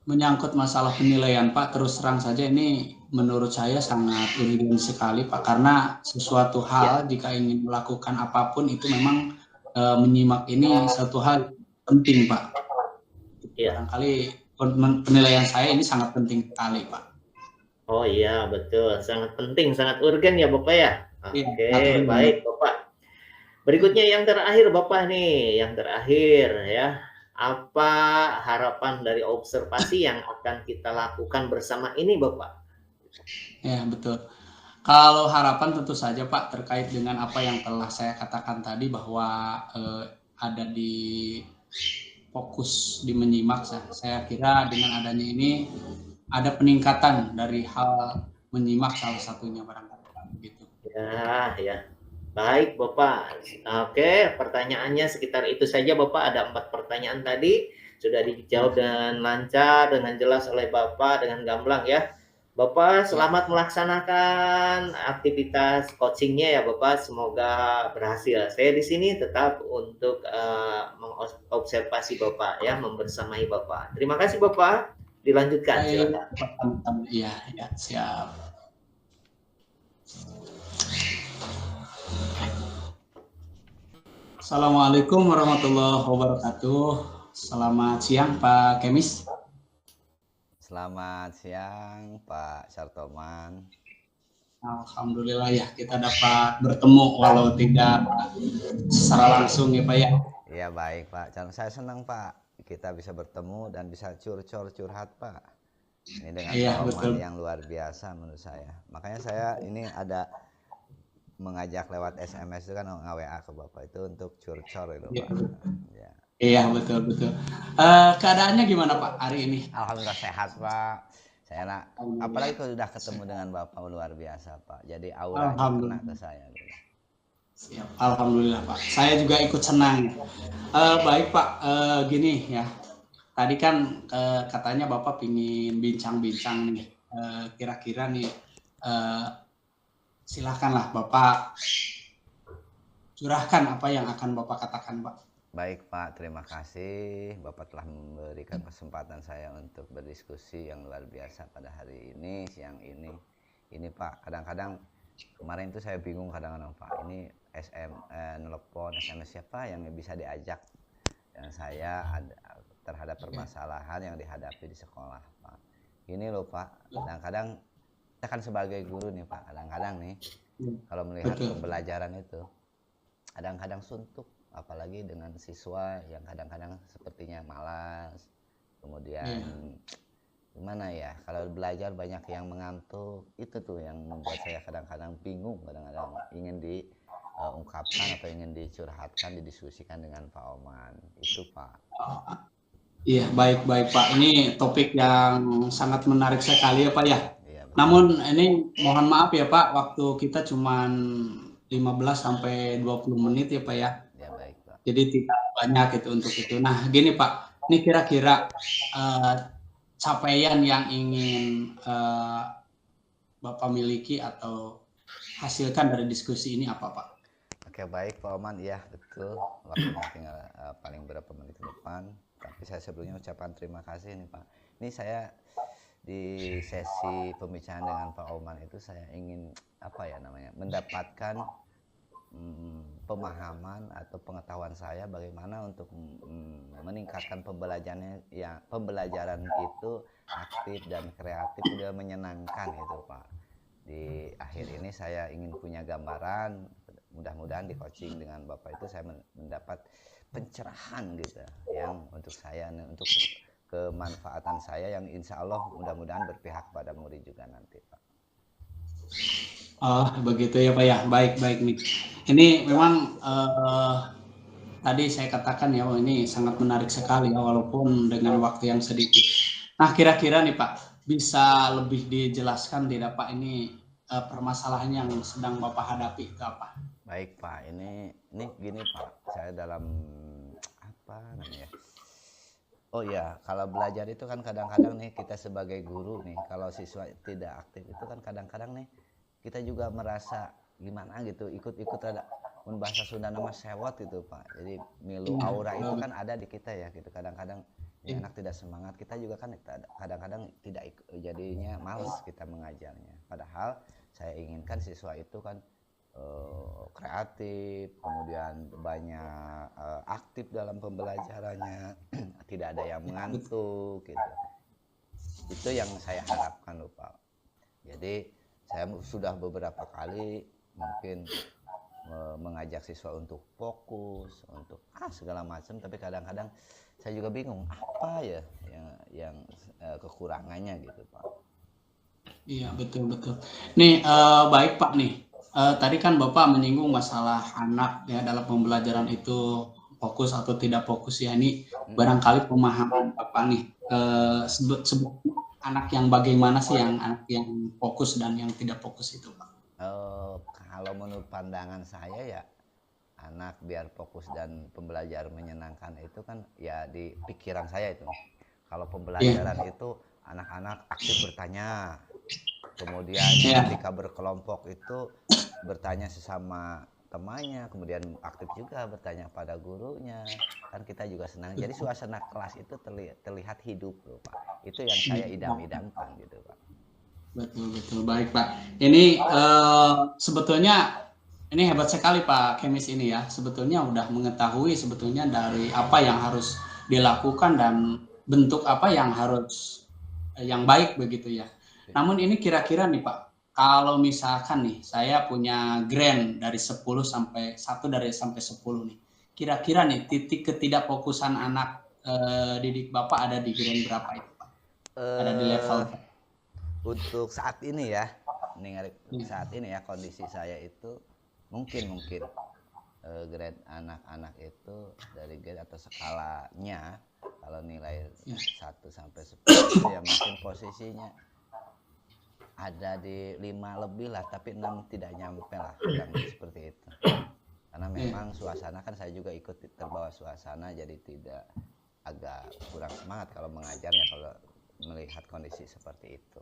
Speaker 3: menyangkut masalah penilaian Pak, terus terang saja ini menurut saya sangat urgen sekali Pak, karena sesuatu hal jika ingin melakukan apapun itu memang menyimak ini satu hal penting Pak.
Speaker 2: Ya.
Speaker 3: Barangkali penilaian saya ini sangat penting sekali Pak.
Speaker 2: Oh iya, betul. Sangat penting, sangat urgen ya Bapak ya. Oke,
Speaker 3: Ya,
Speaker 2: baik Bapak. Berikutnya yang terakhir Bapak nih, yang terakhir ya. Apa harapan dari observasi yang akan kita lakukan bersama ini Bapak?
Speaker 3: Ya, betul. Kalau harapan tentu saja Pak terkait dengan apa yang telah saya katakan tadi bahwa ada di fokus di menyimak, saya kira dengan adanya ini ada peningkatan dari hal menyimak salah satunya barangkali begitu.
Speaker 2: Ya. Baik Bapak. Oke, pertanyaannya sekitar itu saja Bapak. Ada 4 pertanyaan tadi sudah dijawab dengan lancar, dengan jelas oleh Bapak, dengan gamblang ya. Bapak selamat melaksanakan aktivitas coachingnya ya Bapak. Semoga berhasil. Saya di sini tetap untuk mengobservasi Bapak ya, membersamai Bapak. Terima kasih Bapak. Dilanjutkan silakan.
Speaker 3: Iya, siap. Assalamualaikum warahmatullahi wabarakatuh. Selamat siang Pak Kemis.
Speaker 1: Selamat siang Pak Sartoman.
Speaker 3: Alhamdulillah ya kita dapat bertemu walau tidak secara langsung ya Pak ya.
Speaker 1: Iya baik Pak. Saya senang Pak kita bisa bertemu dan bisa curhat Pak. Ini dengan pengalaman yang luar biasa menurut saya. Makanya saya ini ada mengajak lewat SMS itu kan nge-WA ke Bapak itu untuk curcor itu Pak. Ya.
Speaker 3: Iya betul. Keadaannya gimana Pak hari ini?
Speaker 1: Alhamdulillah sehat Pak. Saya apalagi kalau sudah ketemu dengan Bapak luar biasa Pak. Jadi auranya kena ke saya.
Speaker 3: Siap. Alhamdulillah Pak. Saya juga ikut senang. Baik Pak, gini ya. Tadi kan katanya Bapak pingin bincang-bincang nih. Kira-kira nih. Silakanlah Bapak curahkan apa yang akan Bapak katakan Pak.
Speaker 1: Baik Pak, terima kasih Bapak telah memberikan kesempatan saya untuk berdiskusi yang luar biasa pada hari ini, siang ini. Ini Pak, kadang-kadang kemarin itu saya bingung kadang-kadang Pak, ini nelpon, SMS siapa yang bisa diajak dan saya terhadap permasalahan yang dihadapi di sekolah Pak. Ini loh Pak, kadang-kadang kita kan sebagai guru nih Pak, kadang-kadang nih kalau melihat pembelajaran itu kadang-kadang suntuk, apalagi dengan siswa yang kadang-kadang sepertinya malas, kemudian gimana ya, kalau belajar banyak yang mengantuk, itu tuh yang membuat saya kadang-kadang bingung, kadang-kadang ingin diungkapkan atau ingin dicurhatkan, didiskusikan dengan Pak Oman, itu Pak.
Speaker 3: Iya baik Pak, ini topik yang sangat menarik sekali ya Pak ya. Namun ini mohon maaf ya Pak, waktu kita cuma 15 sampai 20 menit ya Pak ya.
Speaker 1: Ya baik Pak.
Speaker 3: Jadi tidak banyak itu untuk itu. Nah gini Pak, ini kira-kira capaian yang ingin Bapak miliki atau hasilkan dari diskusi ini apa Pak?
Speaker 1: Oke baik Pak Oman, iya betul. Waktunya tinggal paling berapa menit ke depan. Tapi saya sebelumnya ucapan terima kasih nih Pak. Ini saya di sesi pembicaraan dengan Pak Oman itu saya ingin apa ya namanya mendapatkan pemahaman atau pengetahuan saya bagaimana untuk meningkatkan pembelajaran itu aktif dan kreatif dan menyenangkan itu Pak. Di akhir ini saya ingin punya gambaran, mudah-mudahan di coaching dengan Bapak itu saya mendapat pencerahan gitu yang untuk saya, untuk kemanfaatan saya yang insya Allah mudah-mudahan berpihak pada murid juga nanti Pak.
Speaker 3: Oh begitu ya Pak ya, baik nih. Ini memang tadi saya katakan ya, ini sangat menarik sekali ya, walaupun dengan waktu yang sedikit. Nah kira-kira nih Pak, bisa lebih dijelaskan tidak Pak ini permasalahan yang sedang Bapak hadapi itu apa?
Speaker 1: Baik Pak, ini gini Pak, saya dalam apa namanya? Oh ya, kalau belajar itu kan kadang-kadang nih kita sebagai guru nih, kalau siswa tidak aktif itu kan kadang-kadang nih kita juga merasa gimana gitu, ikut-ikut ada bahasa Sunda nama sewot gitu Pak. Jadi milu aura itu kan ada di kita ya gitu. Kadang-kadang ya anak tidak semangat, kita juga kan kadang-kadang tidak jadinya males kita mengajarnya. Padahal saya inginkan siswa itu kan kreatif, kemudian banyak aktif dalam pembelajarannya, tidak ada yang mengantuk gitu. Itu yang saya harapkan loh Pak. Jadi saya sudah beberapa kali mungkin mengajak siswa untuk fokus, untuk segala macam, tapi kadang-kadang saya juga bingung apa ya yang kekurangannya gitu Pak.
Speaker 3: Iya betul. Nih baik Pak nih. Tadi kan Bapak menyinggung masalah anak ya dalam pembelajaran itu fokus atau tidak fokus ya. Ini barangkali pemahaman Bapak nih sebut anak yang bagaimana sih, yang anak yang fokus dan yang tidak fokus itu Pak?
Speaker 1: Kalau menurut pandangan saya ya anak biar fokus dan pembelajaran menyenangkan itu kan ya di pikiran saya itu. Kalau pembelajaran itu anak-anak aktif bertanya, kemudian ketika berkelompok itu bertanya sesama temannya, kemudian aktif juga bertanya pada gurunya, kan kita juga senang. Jadi suasana kelas itu terlihat hidup loh Pak. Itu yang saya idam-idamkan gitu Pak.
Speaker 3: Betul baik Pak. Ini sebetulnya ini hebat sekali Pak Kemis ini ya. Sebetulnya udah mengetahui sebetulnya dari apa yang harus dilakukan dan bentuk apa yang harus yang baik begitu ya. Namun ini kira-kira nih Pak, kalau misalkan nih saya punya grade dari 10 sampai 1 sampai 10 nih. Kira-kira nih titik ketidakfokusan anak didik Bapak ada di grade berapa itu Pak? Ada di level
Speaker 1: untuk saat ini ya, saat ini ya kondisi saya itu mungkin grade anak-anak itu dari grade atau skalanya kalau nilai 1 sampai 10 itu ya mungkin posisinya ada di 5 lebih lah, tapi 6 tidak nyampe lah, seperti itu. Karena memang suasana kan saya juga ikut terbawa suasana, jadi tidak agak kurang semangat kalau mengajarnya kalau melihat kondisi seperti itu.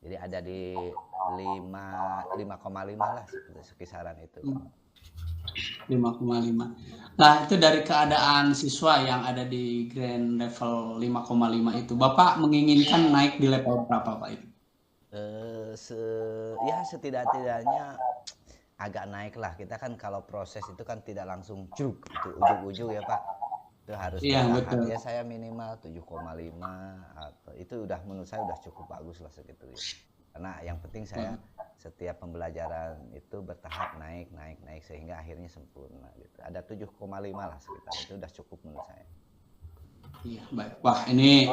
Speaker 1: Jadi ada di 5,5 lah sekisaran itu.
Speaker 3: 5,5. Nah itu dari keadaan siswa yang ada di grade level 5,5 itu, Bapak menginginkan naik di level berapa Pak itu?
Speaker 1: Ya setidak-tidaknya agak naik lah. Kita kan kalau proses itu kan tidak langsung cuk itu ujung-ujung ya Pak. Itu harus bertahan. Ya saya minimal 7,5 atau itu udah menurut saya udah cukup bagus lah segitu ya. Karena yang penting saya setiap pembelajaran itu bertahap naik sehingga akhirnya sempurna gitu. Ada 7,5 lah sekitar, itu udah cukup menurut saya.
Speaker 3: Iya baik. Wah ini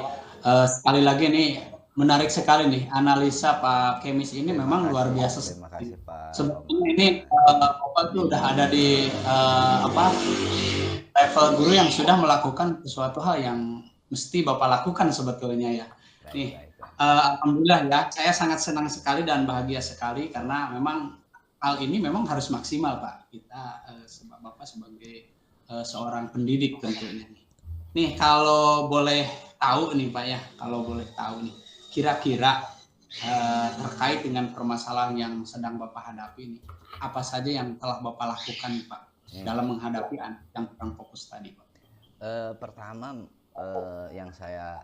Speaker 3: sekali lagi nih menarik sekali nih analisa Pak Kemis ini. Memang luar biasa.
Speaker 1: Terima kasih Pak.
Speaker 3: Sebetulnya ini Bapak itu udah ada di level guru yang sudah melakukan sesuatu hal yang mesti Bapak lakukan sebetulnya ya. Nih, alhamdulillah ya, saya sangat senang sekali dan bahagia sekali karena memang hal ini memang harus maksimal Pak. Kita Bapak sebagai seorang pendidik tentunya. Nih kalau boleh tahu nih Pak ya, kira-kira terkait dengan permasalahan yang sedang Bapak hadapi nih, apa saja yang telah Bapak lakukan nih Pak dalam menghadapi anak yang kurang fokus tadi Pak?
Speaker 1: Pertama yang saya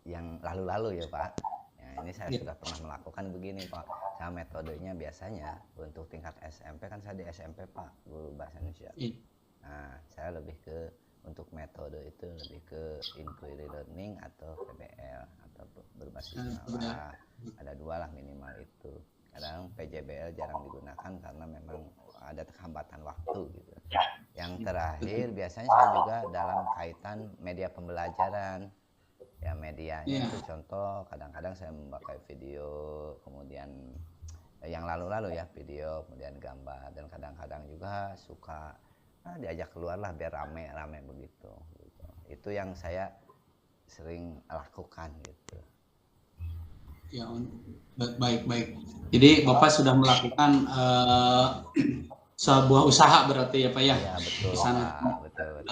Speaker 1: yang lalu-lalu ya Pak. Ya, ini saya
Speaker 3: Iya.
Speaker 1: sudah pernah melakukan begini Pak. Saya metodenya biasanya untuk tingkat SMP kan saya di SMP Pak, guru bahasa Indonesia.
Speaker 3: Iya.
Speaker 1: Nah, saya lebih ke untuk metode itu lebih ke inquiry learning atau PBL atau berbasis malah. Ada dua lah minimal itu. Kadang PJBL jarang digunakan karena memang ada hambatan waktu gitu. Yang terakhir biasanya saya juga dalam kaitan media pembelajaran. Ya medianya itu contoh kadang-kadang saya memakai video, kemudian yang lalu-lalu ya video, kemudian gambar, dan kadang-kadang juga suka diajak keluar lah biar rame-rame begitu. Itu yang saya sering lakukan gitu.
Speaker 3: Ya, baik. Jadi Bapak sudah melakukan sebuah usaha berarti ya Pak ya?
Speaker 1: Ya betul
Speaker 3: Di sana.
Speaker 1: Pak, betul.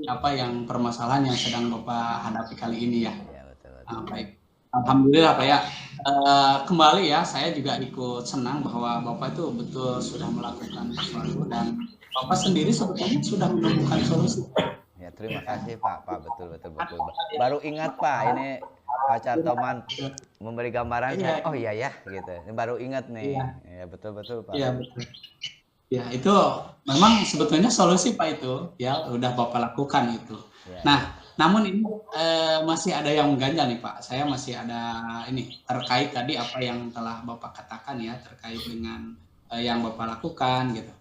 Speaker 3: Apa yang permasalahan yang sedang Bapak hadapi kali ini ya?
Speaker 1: Ya betul.
Speaker 3: Baik. Alhamdulillah Pak ya. Kembali ya, saya juga ikut senang bahwa Bapak itu betul sudah melakukan sesuatu dan Bapak sendiri sebetulnya sudah menemukan solusi.
Speaker 1: Ya terima kasih Pak, betul. Baru ingat Pak, ini Pak Cartoman memberi gambaran saya, oh iya ya gitu. Ini baru ingat nih. Ya betul Pak.
Speaker 3: Iya betul. Ya itu memang sebetulnya solusi Pak itu ya udah Bapak lakukan itu.
Speaker 1: Ya.
Speaker 3: Nah namun ini masih ada yang mengganjal nih Pak. Saya masih ada ini terkait tadi apa yang telah Bapak katakan ya terkait dengan yang Bapak lakukan gitu.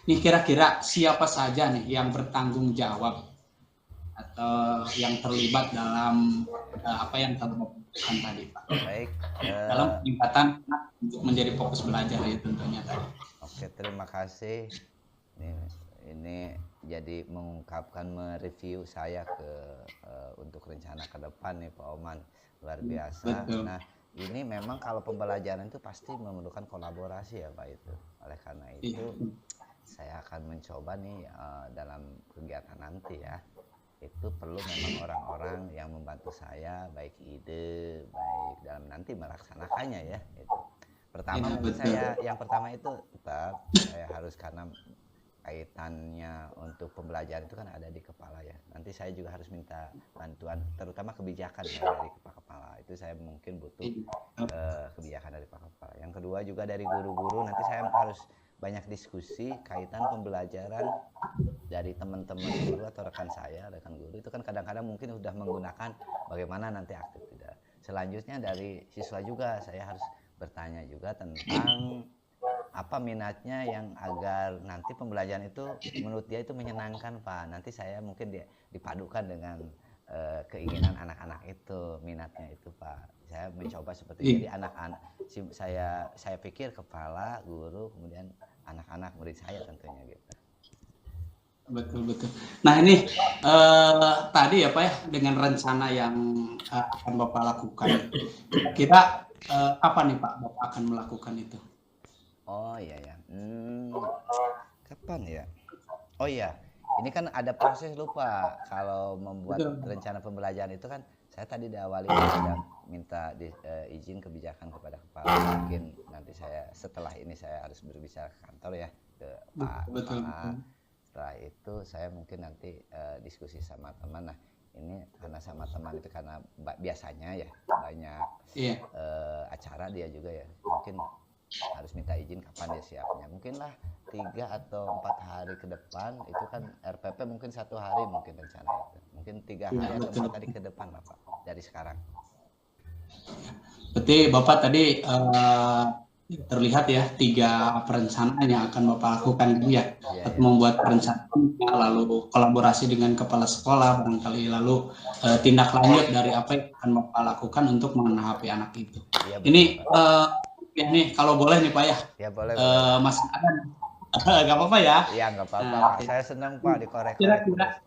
Speaker 3: Nih kira-kira siapa saja nih yang bertanggung jawab atau yang terlibat dalam apa yang telah Bapak lakukan tadi Pak?
Speaker 1: Baik.
Speaker 3: Dalam peningkatan untuk menjadi fokus belajar ya tentunya tadi.
Speaker 1: Oke, terima kasih. Ini jadi mengungkapkan mereview saya untuk rencana ke depan nih Pak Oman, luar biasa.
Speaker 3: Betul.
Speaker 1: Nah ini memang kalau pembelajaran itu pasti memerlukan kolaborasi ya Pak itu. Oleh karena itu saya akan mencoba nih dalam kegiatan nanti ya. Itu perlu memang orang-orang yang membantu saya baik ide baik dalam nanti melaksanakannya ya itu. Pertama menurut saya yang pertama itu tetap saya harus karena kaitannya untuk pembelajaran itu kan ada di kepala ya. Nanti saya juga harus minta bantuan terutama kebijakan ya, dari kepala. Itu saya mungkin butuh kebijakan dari kepala. Yang kedua juga dari guru-guru, nanti saya harus banyak diskusi kaitan pembelajaran dari teman-teman guru atau rekan guru itu kan kadang-kadang mungkin sudah menggunakan bagaimana nanti aktif tidak. Selanjutnya dari siswa juga saya harus bertanya juga tentang apa minatnya yang agar nanti pembelajaran itu menurut dia itu menyenangkan Pak. Nanti saya mungkin dipadukan dengan keinginan anak-anak itu, minatnya itu Pak. Saya mencoba seperti itu. Jadi anak-anak saya pikir kepala, guru, kemudian anak-anak murid saya tentunya gitu.
Speaker 3: Betul. Nah ini tadi ya Pak ya dengan rencana yang akan Bapak lakukan, kira apa nih Pak Bapak akan melakukan itu?
Speaker 1: Oh iya ya, kapan ya? Oh iya, ini kan ada proses lupa kalau membuat rencana pembelajaran itu kan saya tadi diawali sudah minta izin kebijakan kepada kepala. Mungkin nanti saya setelah ini saya harus berbicara ke kantor ya ke Pak Kepala. Setelah itu saya mungkin nanti diskusi sama teman. Nah ini karena sama teman itu karena biasanya ya banyak acara dia juga ya mungkin harus minta izin kapan dia siapnya. Mungkinlah 3 atau 4 hari ke depan itu kan RPP mungkin 1 hari mungkin rencana itu. Mungkin 3 hari atau 4 hari ke depan lah Pak dari sekarang.
Speaker 3: Berarti Bapak tadi terlihat ya 3 perencanaan yang akan Bapak lakukan ya. Membuat perencanaan lalu kolaborasi dengan kepala sekolah barangkali lalu tindak lanjut dari apa yang akan Bapak lakukan untuk mengenai anak itu.
Speaker 1: Ya,
Speaker 3: ini ya nih kalau boleh nih Pak ya. Ya boleh. Mas Adan. Gak apa-apa ya?
Speaker 1: Iya nggak apa-apa Pak. Saya senang Pak dikorek.
Speaker 3: Kira-kira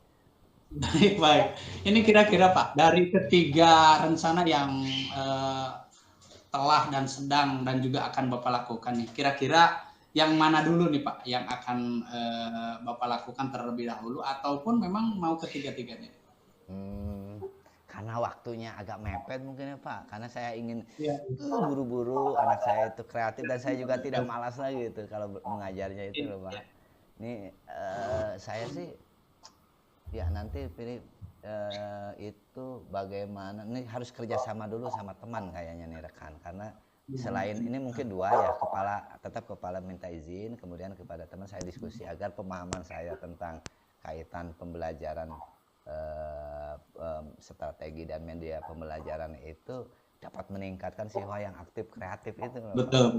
Speaker 3: baik. Ini kira-kira Pak dari ketiga rencana yang telah dan sedang dan juga akan Bapak lakukan nih. Kira-kira yang mana dulu nih Pak yang akan Bapak lakukan terlebih dahulu ataupun memang mau ketiga-tiganya?
Speaker 1: Karena waktunya agak mepet mungkin ya Pak, karena saya ingin buru-buru anak saya itu kreatif dan saya juga tidak malas lagi gitu kalau mengajarnya itu loh Pak. Ini saya sih ya nanti pilih itu bagaimana, ini harus kerjasama dulu sama teman kayaknya nih rekan, karena selain ini mungkin dua ya, tetap kepala minta izin, kemudian kepada teman saya diskusi agar pemahaman saya tentang kaitan pembelajaran strategi dan media pembelajaran itu dapat meningkatkan siswa yang aktif kreatif itu.
Speaker 3: Betul.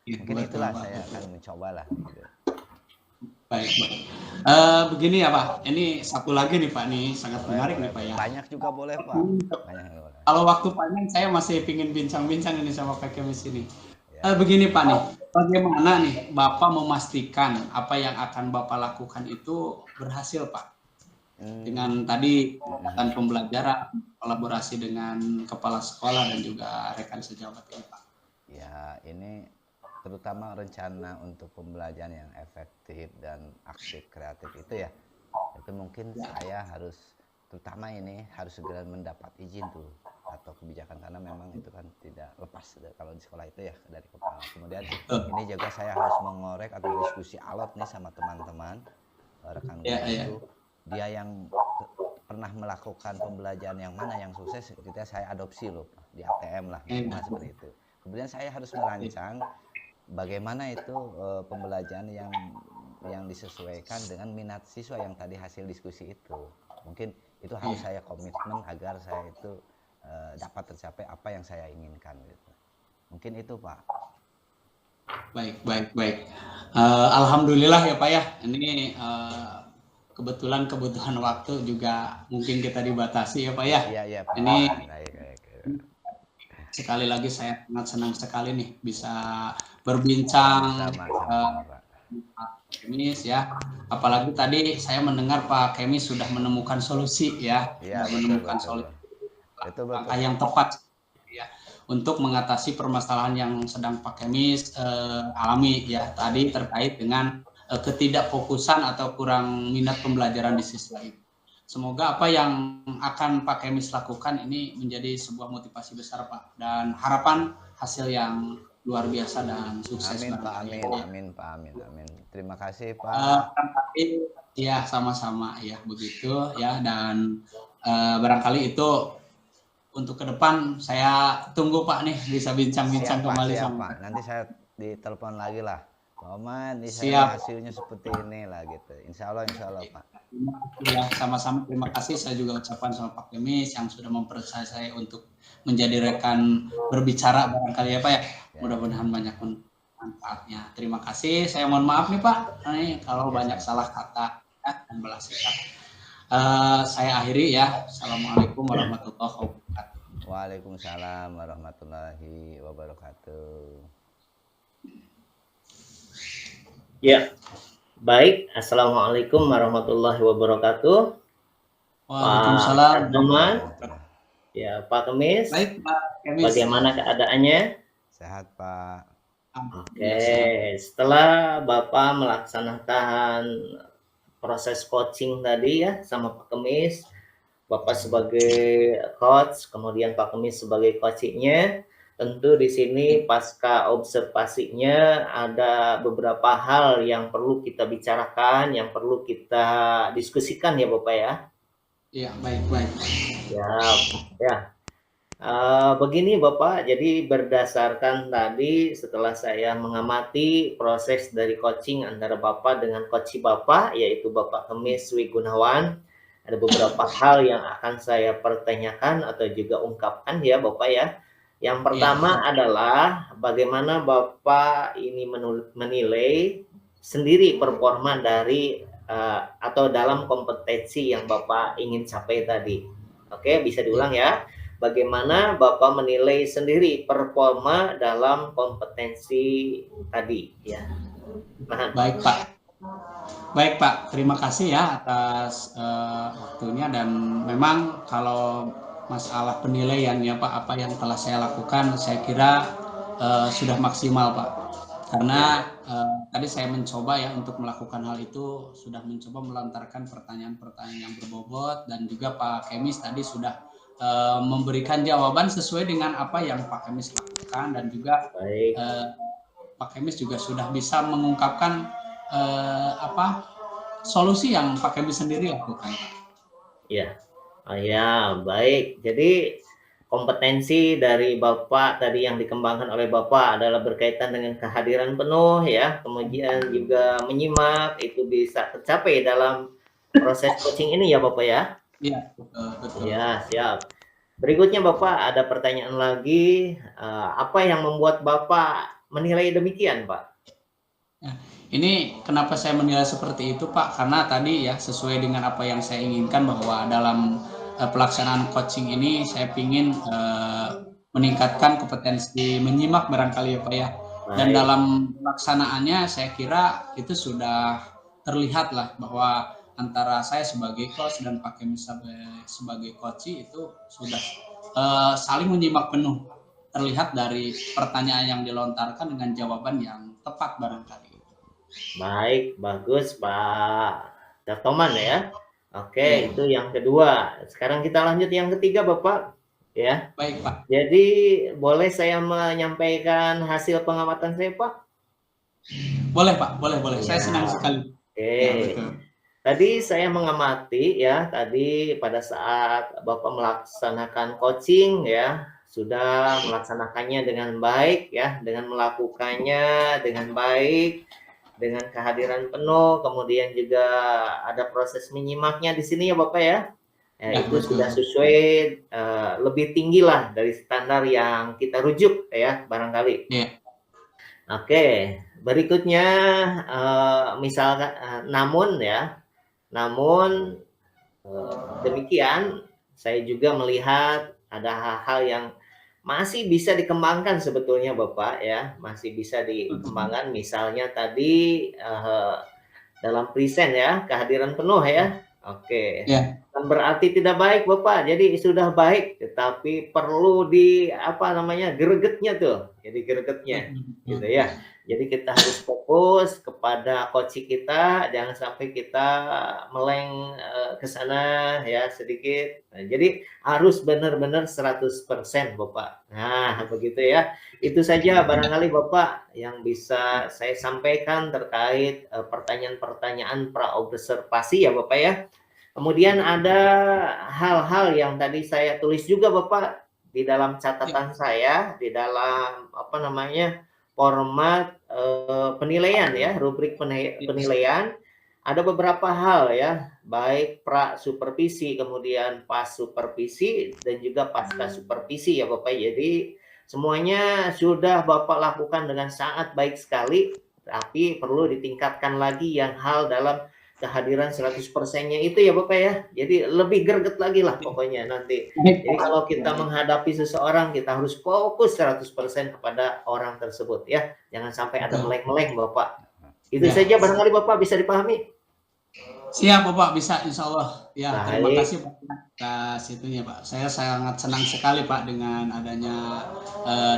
Speaker 1: Mungkin itulah saya akan mencoba lah gitu.
Speaker 3: Baik. Begini ya Pak, ini satu lagi nih Pak, nih sangat menarik nih Pak ya.
Speaker 1: Banyak juga boleh Pak. Banyak juga boleh.
Speaker 3: Kalau waktu panjang saya masih ingin bincang-bincang ini sama Pak Kemis ini. Begini Pak nih, bagaimana nih Bapak memastikan apa yang akan Bapak lakukan itu berhasil Pak? Dengan tadi kegiatan pembelajaran, kolaborasi dengan kepala sekolah dan juga rekan sejawat ini Pak.
Speaker 1: Ya, ini terutama rencana untuk pembelajaran yang efektif dan aktif kreatif itu ya, itu mungkin saya harus terutama ini harus segera mendapat izin tuh atau kebijakan, karena memang itu kan tidak lepas kalau di sekolah itu ya dari kepala. Kemudian ini juga saya harus mengorek atau diskusi alot nih sama teman-teman rekan guru itu, dia yang pernah melakukan pembelajaran yang mana yang sukses, kita saya adopsi loh di ATM lah, seperti itu. Kemudian saya harus merancang bagaimana itu pembelajaran yang disesuaikan dengan minat siswa yang tadi hasil diskusi itu. Mungkin itu harus saya komitmen agar saya itu dapat tercapai apa yang saya inginkan gitu. Mungkin itu Pak.
Speaker 3: Baik. Alhamdulillah ya Pak ya. Ini kebetulan kebutuhan waktu juga mungkin kita dibatasi ya Pak ya.
Speaker 1: Iya Pak.
Speaker 3: Ini
Speaker 1: baik.
Speaker 3: Sekali lagi saya sangat senang sekali nih bisa berbincang Pak Kemis ya. Apalagi tadi saya mendengar Pak Kemis sudah menemukan solusi ya. Menemukan solusi langkah yang tepat ya untuk mengatasi permasalahan yang sedang Pak Kemis alami ya tadi terkait dengan ketidakfokusan atau kurang minat pembelajaran di siswa itu. Semoga apa yang akan Pak Kemis lakukan ini menjadi sebuah motivasi besar Pak, dan harapan hasil yang luar biasa dan sukses.
Speaker 1: Amin Pak. Terima kasih Pak.
Speaker 3: Ya sama-sama ya begitu ya, dan barangkali itu untuk ke depan saya tunggu Pak nih bisa bincang-bincang kembali sama
Speaker 1: Pak. Nanti saya ditelepon lagi lah. Momen saya hasilnya seperti ini lah gitu. Insya Allah Pak.
Speaker 3: Ya, sama-sama terima kasih saya juga ucapkan sama Pak Kemis yang sudah mempercayai saya untuk menjadi rekan berbicara barangkali ya Pak ya. Mudah-mudahan banyak manfaatnya. Terima kasih. Saya mohon maaf nih Pak kalau banyak salah kata ya, dan belas sikap. Saya akhiri ya. Assalamualaikum warahmatullahi wabarakatuh.
Speaker 1: Waalaikumsalam warahmatullahi wabarakatuh.
Speaker 2: Ya, baik. Assalamualaikum warahmatullahi wabarakatuh.
Speaker 3: Waalaikumsalam.
Speaker 2: Pak teman, ya Pak Kemis.
Speaker 3: Baik Pak Kemis.
Speaker 2: Bagaimana keadaannya?
Speaker 1: Sehat Pak.
Speaker 2: Oke, setelah Bapak melaksanakan proses coaching tadi ya sama Pak Kemis, Bapak sebagai coach, kemudian Pak Kemis sebagai coachingnya. Tentu di sini pasca observasinya ada beberapa hal yang perlu kita bicarakan, yang perlu kita diskusikan ya Bapak ya.
Speaker 3: Iya, baik.
Speaker 2: Ya. Begini Bapak, jadi berdasarkan tadi setelah saya mengamati proses dari coaching antara Bapak dengan coach Bapak, yaitu Bapak Kemis Wigunawan, ada beberapa hal yang akan saya pertanyakan atau juga ungkapkan ya Bapak ya. Yang pertama adalah bagaimana Bapak ini menilai sendiri performa dari atau dalam kompetensi yang Bapak ingin capai tadi. Oke, bisa diulang ya. Bagaimana Bapak menilai sendiri performa dalam kompetensi tadi ya. Nah,
Speaker 3: Baik Pak, terima kasih ya atas waktunya, dan memang kalau masalah penilaiannya Pak, apa yang telah saya lakukan saya kira sudah maksimal Pak, karena tadi saya mencoba ya untuk melakukan hal itu, sudah mencoba melontarkan pertanyaan-pertanyaan yang berbobot, dan juga Pak Kemis tadi sudah memberikan jawaban sesuai dengan apa yang Pak Kemis lakukan, dan juga Pak Kemis juga sudah bisa mengungkapkan solusi yang Pak Kemis sendiri lakukan.
Speaker 2: Ya. Oh ya, baik. Jadi kompetensi dari Bapak tadi yang dikembangkan oleh Bapak adalah berkaitan dengan kehadiran penuh ya, kemudian juga menyimak itu bisa tercapai dalam proses coaching ini ya Bapak ya.
Speaker 3: Iya, betul, betul.
Speaker 2: Ya, siap. Berikutnya Bapak ada pertanyaan lagi, apa yang membuat Bapak menilai demikian, Pak?
Speaker 3: Ya, ini kenapa saya menilai seperti itu, Pak? Karena tadi ya sesuai dengan apa yang saya inginkan bahwa dalam pelaksanaan coaching ini saya ingin meningkatkan kompetensi menyimak barangkali ya, Pak ya. Dan
Speaker 2: Baik,
Speaker 3: dalam pelaksanaannya saya kira itu sudah terlihat lah bahwa antara saya sebagai coach dan Pak Kemi sebagai coach itu sudah saling menyimak penuh. Terlihat dari pertanyaan yang dilontarkan dengan jawaban yang tepat barangkali.
Speaker 2: baik, bagus Pak Dartoman ya. Oke,
Speaker 3: Iya,
Speaker 2: itu yang kedua. Sekarang kita lanjut yang ketiga Bapak. Ya,
Speaker 3: baik Pak.
Speaker 2: jadi boleh saya menyampaikan hasil pengamatan saya Pak?
Speaker 3: Boleh Pak, boleh, boleh. Saya
Speaker 2: Ya,
Speaker 3: senang sekali. Ya,
Speaker 2: oke.
Speaker 3: betul.
Speaker 2: Tadi saya mengamati ya, tadi pada saat Bapak melaksanakan coaching ya, sudah melaksanakannya dengan baik ya, dengan melakukannya dengan baik, dengan kehadiran penuh, kemudian juga ada proses menyimaknya di sini ya Bapak ya. Ya,
Speaker 3: Ya,
Speaker 2: itu sudah
Speaker 3: betul.
Speaker 2: sesuai lebih tinggi lah dari standar yang kita rujuk ya, barangkali.
Speaker 3: Ya,
Speaker 2: Oke, berikutnya misalkan namun ya, namun demikian, saya juga melihat ada hal-hal yang masih bisa dikembangkan sebetulnya Bapak ya, masih bisa
Speaker 3: betul.
Speaker 2: dikembangkan misalnya tadi dalam present ya, kehadiran penuh ya. Oke.
Speaker 3: Ya.
Speaker 2: Bukan berarti tidak baik Bapak, jadi sudah baik, tetapi perlu di apa namanya, gregetnya tuh, jadi gregetnya
Speaker 3: Betul,
Speaker 2: gitu
Speaker 3: betul.
Speaker 2: ya. Jadi kita harus fokus kepada coaching kita, jangan sampai kita meleng ke sana ya sedikit. Nah, jadi harus benar-benar 100% Bapak. Nah, begitu ya. Itu saja barangkali Bapak yang bisa saya sampaikan terkait pertanyaan-pertanyaan pra-observasi ya Bapak ya. Kemudian ada hal-hal yang tadi saya tulis juga Bapak di dalam
Speaker 3: Ya,
Speaker 2: catatan saya, di dalam apa namanya format penilaian ya, rubrik
Speaker 3: ya,
Speaker 2: penilaian. Ada beberapa hal ya, baik pra supervisi, kemudian pas supervisi dan juga pasca supervisi ya Bapak. Jadi semuanya sudah Bapak lakukan dengan sangat baik sekali, tapi perlu ditingkatkan lagi yang hal dalam kehadiran 100%-nya itu ya Bapak ya. Jadi lebih greget lagi lah pokoknya nanti.
Speaker 3: baik,
Speaker 2: Jadi kalau
Speaker 3: Pak.
Speaker 2: kita
Speaker 3: Baik.
Speaker 2: menghadapi seseorang, kita harus fokus 100% kepada orang tersebut ya. Jangan sampai ada
Speaker 3: Betul.
Speaker 2: meleng-meleng Bapak. Itu
Speaker 3: Ya.
Speaker 2: saja barangkali Bapak bisa dipahami.
Speaker 3: Siap Bapak, bisa insya Allah. Ya, terima
Speaker 2: Baik,
Speaker 3: kasih Pak atas itunya Pak. Saya sangat senang sekali Pak dengan adanya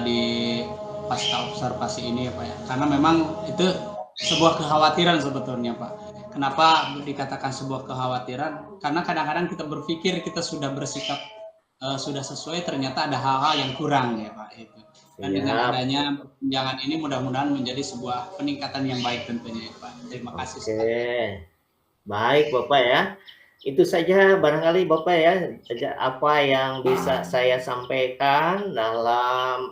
Speaker 3: di pasca observasi ini ya Pak ya. Karena memang itu sebuah kekhawatiran sebetulnya Pak. Kenapa dikatakan sebuah kekhawatiran? Karena kadang-kadang kita berpikir kita sudah bersikap sudah sesuai, ternyata ada hal-hal yang kurang ya Pak itu. Dan dengan
Speaker 2: siap.
Speaker 3: adanya perpanjangan ini mudah-mudahan menjadi sebuah peningkatan yang baik tentunya ya Pak. Terima kasih sekali.
Speaker 2: Oke. Baik Bapak ya. Itu saja barangkali Bapak ya apa yang bisa saya sampaikan dalam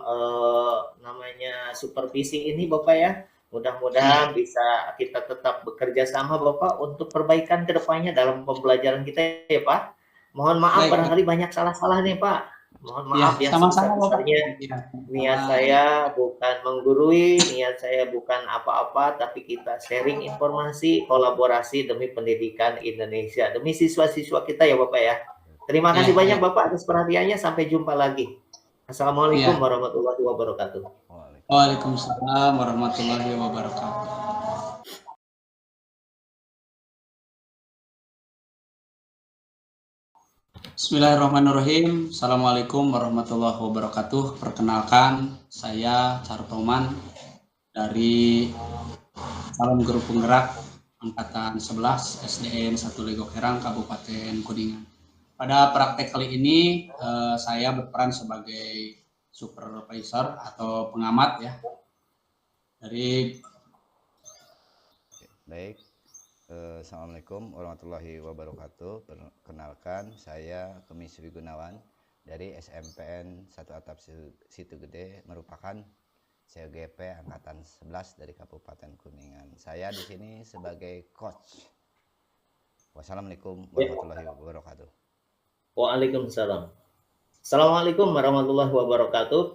Speaker 2: namanya supervisi ini Bapak ya.
Speaker 3: Ya,
Speaker 2: Mudah-mudahan bisa kita tetap bekerja sama Bapak untuk perbaikan kedepannya dalam pembelajaran kita ya Pak. Mohon maaf
Speaker 3: baik Pak.
Speaker 2: barangkali banyak salah-salah nih Pak. Mohon
Speaker 3: Ya,
Speaker 2: maaf yang
Speaker 3: sama-sama Bapak.
Speaker 2: sebesar-besarnya.
Speaker 3: Ya,
Speaker 2: Niat
Speaker 3: sama-sama.
Speaker 2: saya bukan menggurui, niat saya bukan apa-apa, tapi kita sharing informasi, kolaborasi demi pendidikan Indonesia, demi siswa-siswa kita ya Bapak ya. Terima kasih
Speaker 3: Ya,
Speaker 2: banyak
Speaker 3: ya.
Speaker 2: Bapak atas perhatiannya, sampai jumpa lagi. Assalamualaikum
Speaker 3: Ya.
Speaker 2: warahmatullahi wabarakatuh.
Speaker 1: Waalaikumsalam.
Speaker 3: Waalaikumsalam warahmatullahi wabarakatuh. Bismillahirrahmanirrahim. Assalamualaikum warahmatullahi wabarakatuh. Perkenalkan, saya Cartoman dari calon guru penggerak angkatan 11 SDN 1 Legok Herang, Kabupaten Kuningan. Pada praktek kali ini saya berperan sebagai supervisor atau pengamat ya dari
Speaker 1: Baik. Assalamualaikum warahmatullahi wabarakatuh. Perkenalkan, saya Kemis Gunawan dari SMPN 1 Atap Situ Gede, merupakan CGP Angkatan 11 dari Kabupaten Kuningan. Saya di sini sebagai coach. Wassalamualaikum warahmatullahi wabarakatuh.
Speaker 2: Waalaikumsalam. Assalamualaikum warahmatullahi wabarakatuh.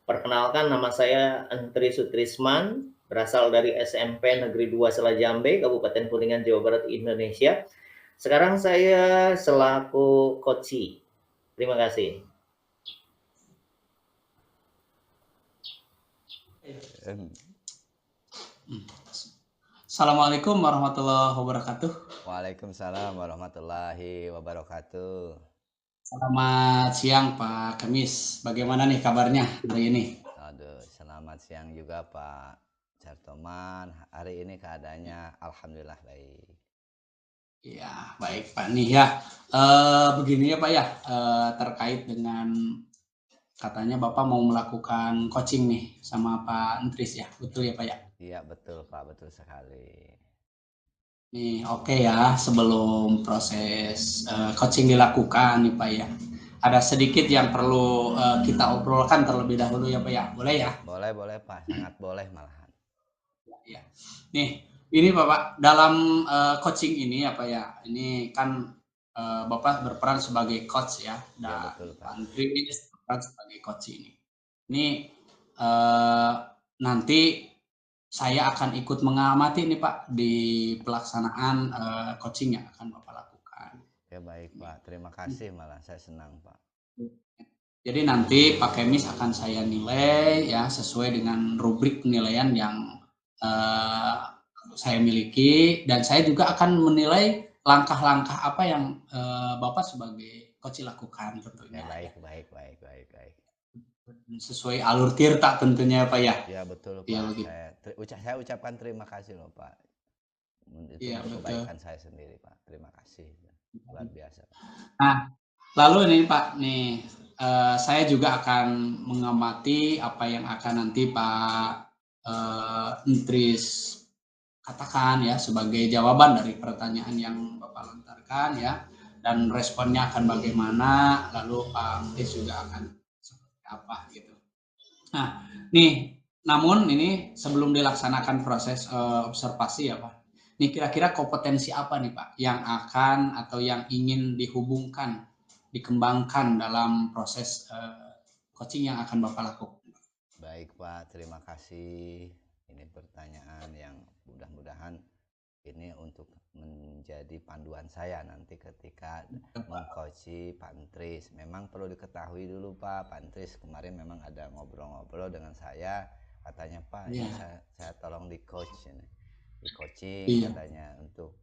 Speaker 2: Perkenalkan, nama saya Antri Sutrisman, berasal dari SMP Negeri 2 Selajambe, Kabupaten Kuningan, Jawa Barat, Indonesia. Sekarang saya selaku coach. Terima kasih.
Speaker 3: Assalamualaikum warahmatullahi wabarakatuh.
Speaker 1: Waalaikumsalam warahmatullahi wabarakatuh.
Speaker 3: Selamat siang Pak Kemis. Bagaimana nih kabarnya hari ini?
Speaker 1: Aduh, selamat siang juga Pak Cartoman. Hari ini keadaannya alhamdulillah baik.
Speaker 3: Ya, baik Pak nih ya. Begini ya Pak ya, terkait dengan katanya Bapak mau melakukan coaching nih sama Pak Entris ya, betul ya Pak ya?
Speaker 1: Iya betul Pak, betul sekali.
Speaker 3: Nih, oke ya, sebelum proses coaching dilakukan nih Pak ya, ada sedikit yang perlu kita obrolkan terlebih dahulu ya Pak ya, boleh ya?
Speaker 1: Boleh Pak, sangat boleh malahan.
Speaker 3: Ya. Nih, ini Bapak dalam coaching ini apa ya? Ini kan Bapak berperan sebagai coach ya,
Speaker 1: Iya
Speaker 3: dan
Speaker 1: betul
Speaker 3: Pak
Speaker 1: Pak.
Speaker 3: Andri berperan sebagai coach ini. Ini nanti saya akan ikut mengamati nih Pak di pelaksanaan coaching yang akan Bapak lakukan.
Speaker 1: Ya baik Pak, terima kasih malah saya senang Pak.
Speaker 3: Jadi nanti Pak Kemis akan saya nilai ya sesuai dengan rubrik penilaian yang saya miliki, dan saya juga akan menilai langkah-langkah apa yang Bapak sebagai coach lakukan tentunya.
Speaker 1: Ya baik.
Speaker 3: Sesuai alur tirta tentunya Pak ya.
Speaker 1: Ya betul Pak.
Speaker 3: Ya, begitu.
Speaker 1: Saya ucapkan terima kasih loh Pak. Itu
Speaker 3: Iya,
Speaker 1: untuk
Speaker 3: betul.
Speaker 1: kebaikan saya sendiri Pak. Terima kasih. Luar biasa.
Speaker 3: Nah, lalu nih Pak, nih saya juga akan mengamati apa yang akan nanti Pak Entris katakan ya sebagai jawaban dari pertanyaan yang Bapak lontarkan ya, dan responnya akan bagaimana, lalu Pak Entris juga akan seperti apa gitu. Nah, nih namun ini sebelum dilaksanakan proses observasi ya Pak, ini kira-kira kompetensi apa nih Pak yang akan atau yang ingin dihubungkan, dikembangkan dalam proses coaching yang akan Bapak lakukan?
Speaker 1: Baik Pak, terima kasih. Ini pertanyaan yang mudah-mudahan ini untuk menjadi panduan saya nanti ketika mengcoachi Pak Entris. Memang perlu diketahui dulu Pak Entris kemarin memang ada ngobrol-ngobrol dengan saya, katanya Pak ini saya tolong di coach ini, di coaching katanya untuk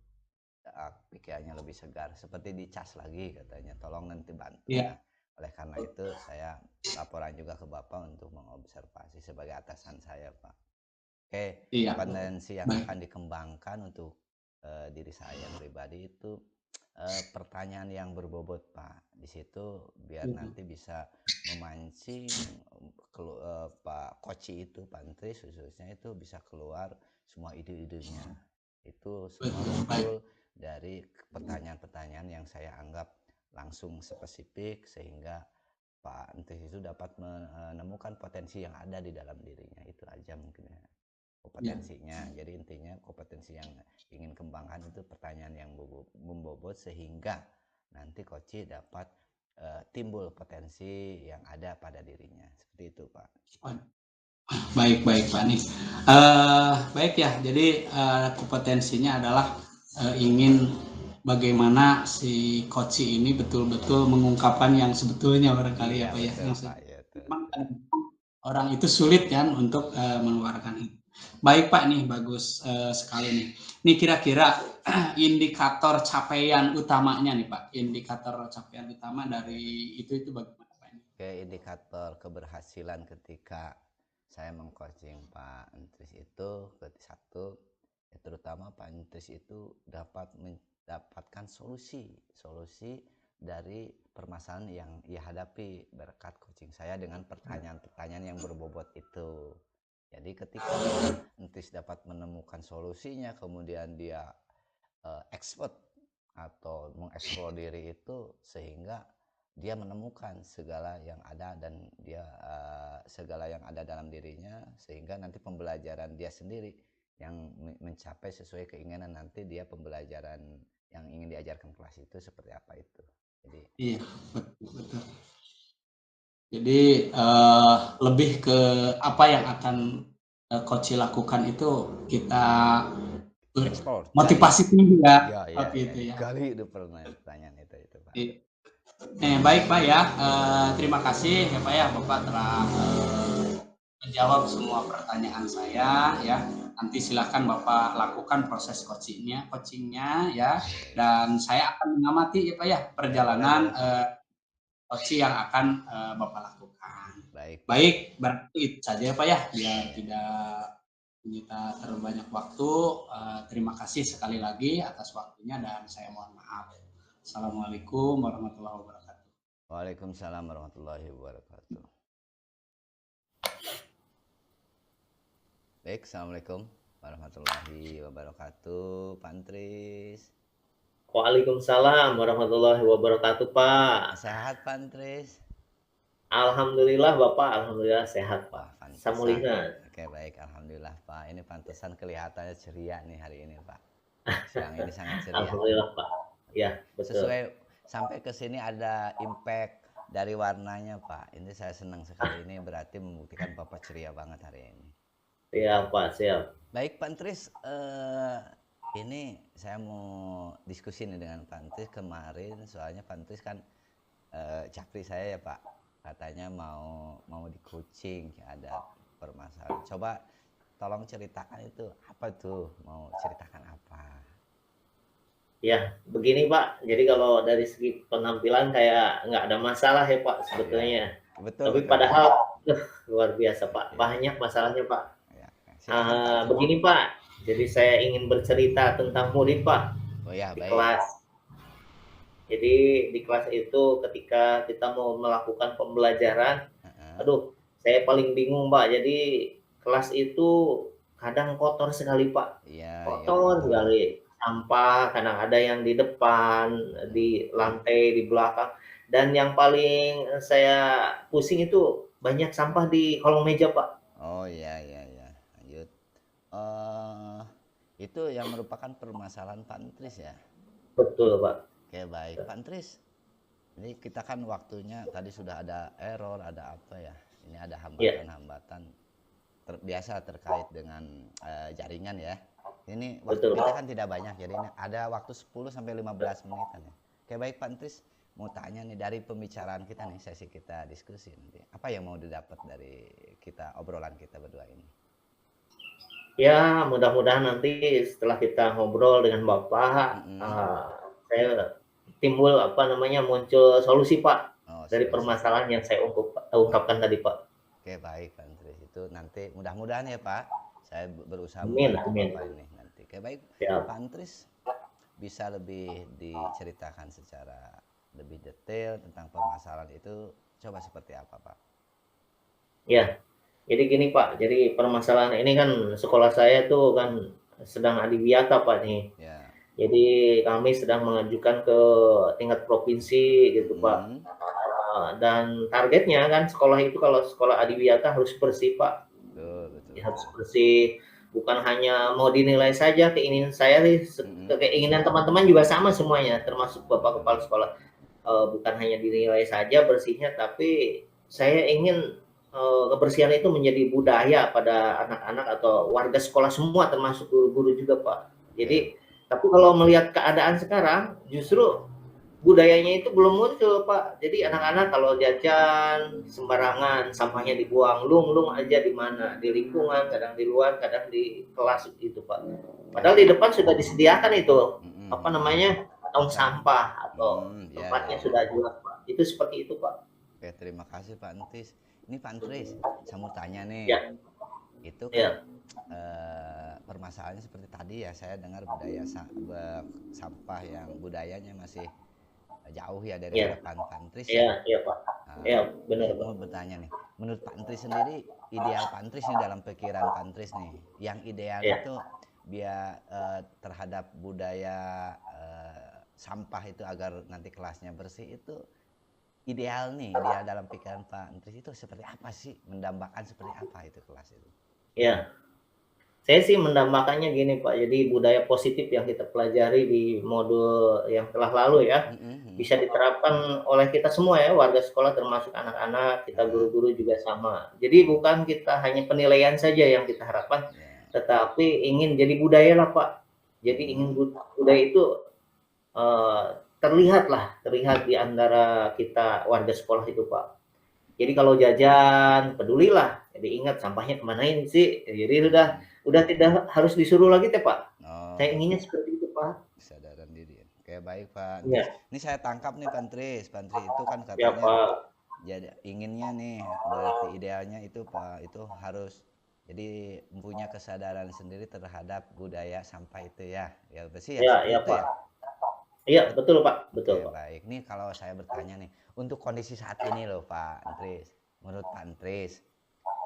Speaker 1: pikirannya lebih segar, seperti dicas lagi katanya, tolong nanti bantu. Nah, oleh karena itu saya laporan juga ke Bapak untuk mengobservasi sebagai atasan saya Pak. Oke, kompetensi yang akan dikembangkan untuk diri saya pribadi itu pertanyaan yang berbobot Pak. Di situ biar nanti bisa memancing Pak Koci itu, Pak Entris khususnya itu bisa keluar semua ide-idenya. Itu semua muncul dari pertanyaan-pertanyaan yang saya anggap langsung spesifik sehingga Pak Entris itu dapat menemukan potensi yang ada di dalam dirinya. Itu aja mungkin ya kompetensinya. Jadi intinya kompetensi yang ingin kembangkan itu pertanyaan yang membobot sehingga nanti coach dapat timbul potensi yang ada pada dirinya. Seperti itu Pak.
Speaker 3: Baik Pak nih. Baik ya, jadi kompetensinya adalah ingin bagaimana si coach ini betul-betul mengungkapkan yang sebetulnya barangkali ya Pak ya. Memang orang itu sulit kan untuk mengeluarkan itu. Baik Pak nih, bagus sekali nih. Ini kira-kira indikator capaian utamanya nih Pak. Indikator capaian utama dari itu bagaimana Pak?
Speaker 1: Oke, indikator keberhasilan ketika saya mengcoaching Pak Entris itu satu, ya terutama Pak Entris itu dapat mendapatkan solusi dari permasalahan yang ia hadapi berkat coaching saya dengan pertanyaan-pertanyaan yang berbobot itu. Jadi ketika Entris dapat menemukan solusinya, kemudian dia expert atau mengeksplor diri itu sehingga dia menemukan segala yang ada dan dia segala yang ada dalam dirinya sehingga nanti pembelajaran dia sendiri yang mencapai sesuai keinginan nanti dia pembelajaran yang ingin diajarkan kelas itu seperti apa itu. Jadi
Speaker 3: Iya, betul. Jadi lebih ke apa yang akan coach lakukan itu kita
Speaker 1: ekspor
Speaker 3: motivasi tinggi ya,
Speaker 1: ya
Speaker 3: seperti itu ya.
Speaker 1: kali itu pertanyaan itu Pak.
Speaker 3: Baik Pak ya, terima kasih ya Pak ya, Bapak telah menjawab semua pertanyaan saya ya. Nanti silakan Bapak lakukan proses coachingnya ya, dan saya akan mengamati ya Pak ya perjalanan coaching yang akan Bapak lakukan. Baik, berarti itu saja ya Pak ya, biar tidak menyita terlalu banyak waktu. Terima kasih sekali lagi atas waktunya dan saya mohon maaf. Assalamualaikum warahmatullahi wabarakatuh.
Speaker 1: Waalaikumsalam warahmatullahi wabarakatuh. Baik, assalamualaikum warahmatullahi wabarakatuh, Pak Antris.
Speaker 2: Waalaikumsalam warahmatullahi wabarakatuh, Pak.
Speaker 1: Sehat, Pak Antris?
Speaker 2: Alhamdulillah, Bapak. Alhamdulillah sehat, Pak. Samulina.
Speaker 1: Oke, baik. Alhamdulillah, Pak. Ini pantesan kelihatannya ceria nih hari ini, Pak. Siang ini sangat ceria.
Speaker 2: Alhamdulillah, Pak. Ya, betul.
Speaker 1: Sesuai sampai ke sini ada impact dari warnanya, Pak. Ini saya senang sekali. Ini berarti membuktikan Bapak ceria banget hari ini.
Speaker 2: Siap, Pak. Siap.
Speaker 1: Baik, Pak Antris. Ini saya mau diskusi nih dengan Pak Antris kemarin. Soalnya Pak Antris kan capri saya ya, Pak. Katanya mau di coaching, ada permasalahan. Coba tolong ceritakan itu apa tuh, mau ceritakan apa?
Speaker 2: Ya, begini Pak. Jadi kalau dari segi penampilan kayak nggak ada masalah ya Pak sebetulnya.
Speaker 1: Ya, betul.
Speaker 2: Tapi padahal luar biasa Pak. Banyak masalahnya Pak. Ya, begini Pak. Jadi saya ingin bercerita tentang murid Pak.
Speaker 1: Oh ya,
Speaker 2: di
Speaker 1: baik.
Speaker 2: Kelas. Jadi di kelas itu ketika kita mau melakukan pembelajaran, aduh, saya paling bingung Pak. Jadi kelas itu kadang kotor sekali Pak.
Speaker 1: Iya,
Speaker 2: kotor sekali. Sampah, kadang ada yang di depan, di lantai, di belakang. Dan yang paling saya pusing itu banyak sampah di kolong meja Pak.
Speaker 1: Oh iya. Lanjut. Itu yang merupakan permasalahan Pak Antris ya?
Speaker 2: Betul Pak.
Speaker 1: Oke, baik. Pak Antris, ini kita kan waktunya tadi sudah ada error, ada apa ya? Ini ada hambatan-hambatan biasa terkait dengan jaringan ya. Ini waktu kita kan tidak banyak, jadi ini ada waktu 10 sampai 15 menitan ya. Oke, baik Pak Antris, mau tanya nih dari pembicaraan kita nih, sesi kita diskusi nanti. Apa yang mau didapat dari kita obrolan kita berdua ini?
Speaker 2: Ya, mudah-mudahan nanti setelah kita ngobrol dengan Bapak, saya timbul muncul solusi Pak dari permasalahan yang saya ungkapkan tadi Pak.
Speaker 1: Oke, baik Pak Antris, itu nanti mudah-mudahan ya Pak, saya berusaha
Speaker 2: membantu
Speaker 1: Bapak ini nanti. Oke, baik Pak Antris, bisa lebih diceritakan secara lebih detail tentang permasalahan itu, coba seperti apa Pak?
Speaker 2: Ya, jadi gini Pak, jadi permasalahan ini kan sekolah saya tuh kan sedang adiwiyata Pak nih.
Speaker 1: Ya.
Speaker 2: Jadi kami sedang mengajukan ke tingkat provinsi gitu Pak. Dan targetnya kan sekolah itu kalau sekolah adiwiyata harus bersih Pak.
Speaker 1: Betul.
Speaker 2: Harus bersih, bukan hanya mau dinilai saja. Keinginan saya keinginan teman-teman juga sama semuanya, termasuk Bapak Kepala Sekolah. Bukan hanya dinilai saja bersihnya, tapi saya ingin kebersihan itu menjadi budaya pada anak-anak atau warga sekolah semua, termasuk guru-guru juga Pak. Jadi tapi kalau melihat keadaan sekarang, justru budayanya itu belum muncul Pak. Jadi anak-anak kalau jajan sembarangan, sampahnya dibuang lung aja di mana, di lingkungan, kadang di luar, kadang di kelas gitu Pak. Padahal di depan sudah disediakan itu tong sampah atau tempatnya sudah jelas Pak. Itu seperti itu Pak.
Speaker 1: Oke, terima kasih Pak Antris. Ini Pak Antris, saya mau tanya nih.
Speaker 2: Ya.
Speaker 1: Itu kan permasalahannya seperti tadi ya, saya dengar budaya sampah yang budayanya masih jauh ya dari depan Pak Antris.
Speaker 2: Iya Pak. Iya benar Pak.
Speaker 1: Mau bertanya nih, menurut Pak Antris sendiri, ideal Pak Antris nih dalam pikiran Pak Antris nih, yang ideal itu biar terhadap budaya sampah itu agar nanti kelasnya bersih itu ideal dalam pikiran Pak Antris itu seperti apa sih, mendambakan seperti apa itu kelas itu?
Speaker 2: Ya, saya sih mendambakannya gini Pak, jadi budaya positif yang kita pelajari di modul yang telah lalu ya, bisa diterapkan oleh kita semua ya, warga sekolah termasuk anak-anak, kita guru-guru juga sama. Jadi bukan kita hanya penilaian saja yang kita harapkan, tetapi ingin jadi budaya lah Pak. Jadi ingin budaya itu terlihat di antara kita warga sekolah itu Pak. Jadi kalau jajan, pedulilah. Jadi ingat sampahnya kemanain sih. Jadi udah tidak harus disuruh lagi teh Pak. Saya inginnya seperti itu Pak.
Speaker 1: Kesadaran diri. Oke baik Pak.
Speaker 2: Ya.
Speaker 1: Ini saya tangkap nih Pak Antris. Pak Antris itu kan
Speaker 2: Ya,
Speaker 1: katanya
Speaker 2: Pak.
Speaker 1: jadi inginnya nih, berarti idealnya itu Pak, itu harus jadi punya kesadaran sendiri terhadap budaya sampah itu ya. Ya bersih
Speaker 2: Ya,
Speaker 1: seperti
Speaker 2: ya
Speaker 1: itu
Speaker 2: Pak.
Speaker 1: ya.
Speaker 2: Iya betul Pak, betul
Speaker 1: Oke,
Speaker 2: Pak.
Speaker 1: baik. Nih kalau saya bertanya nih, untuk kondisi saat ini loh Pak Antris, menurut Pak Antris,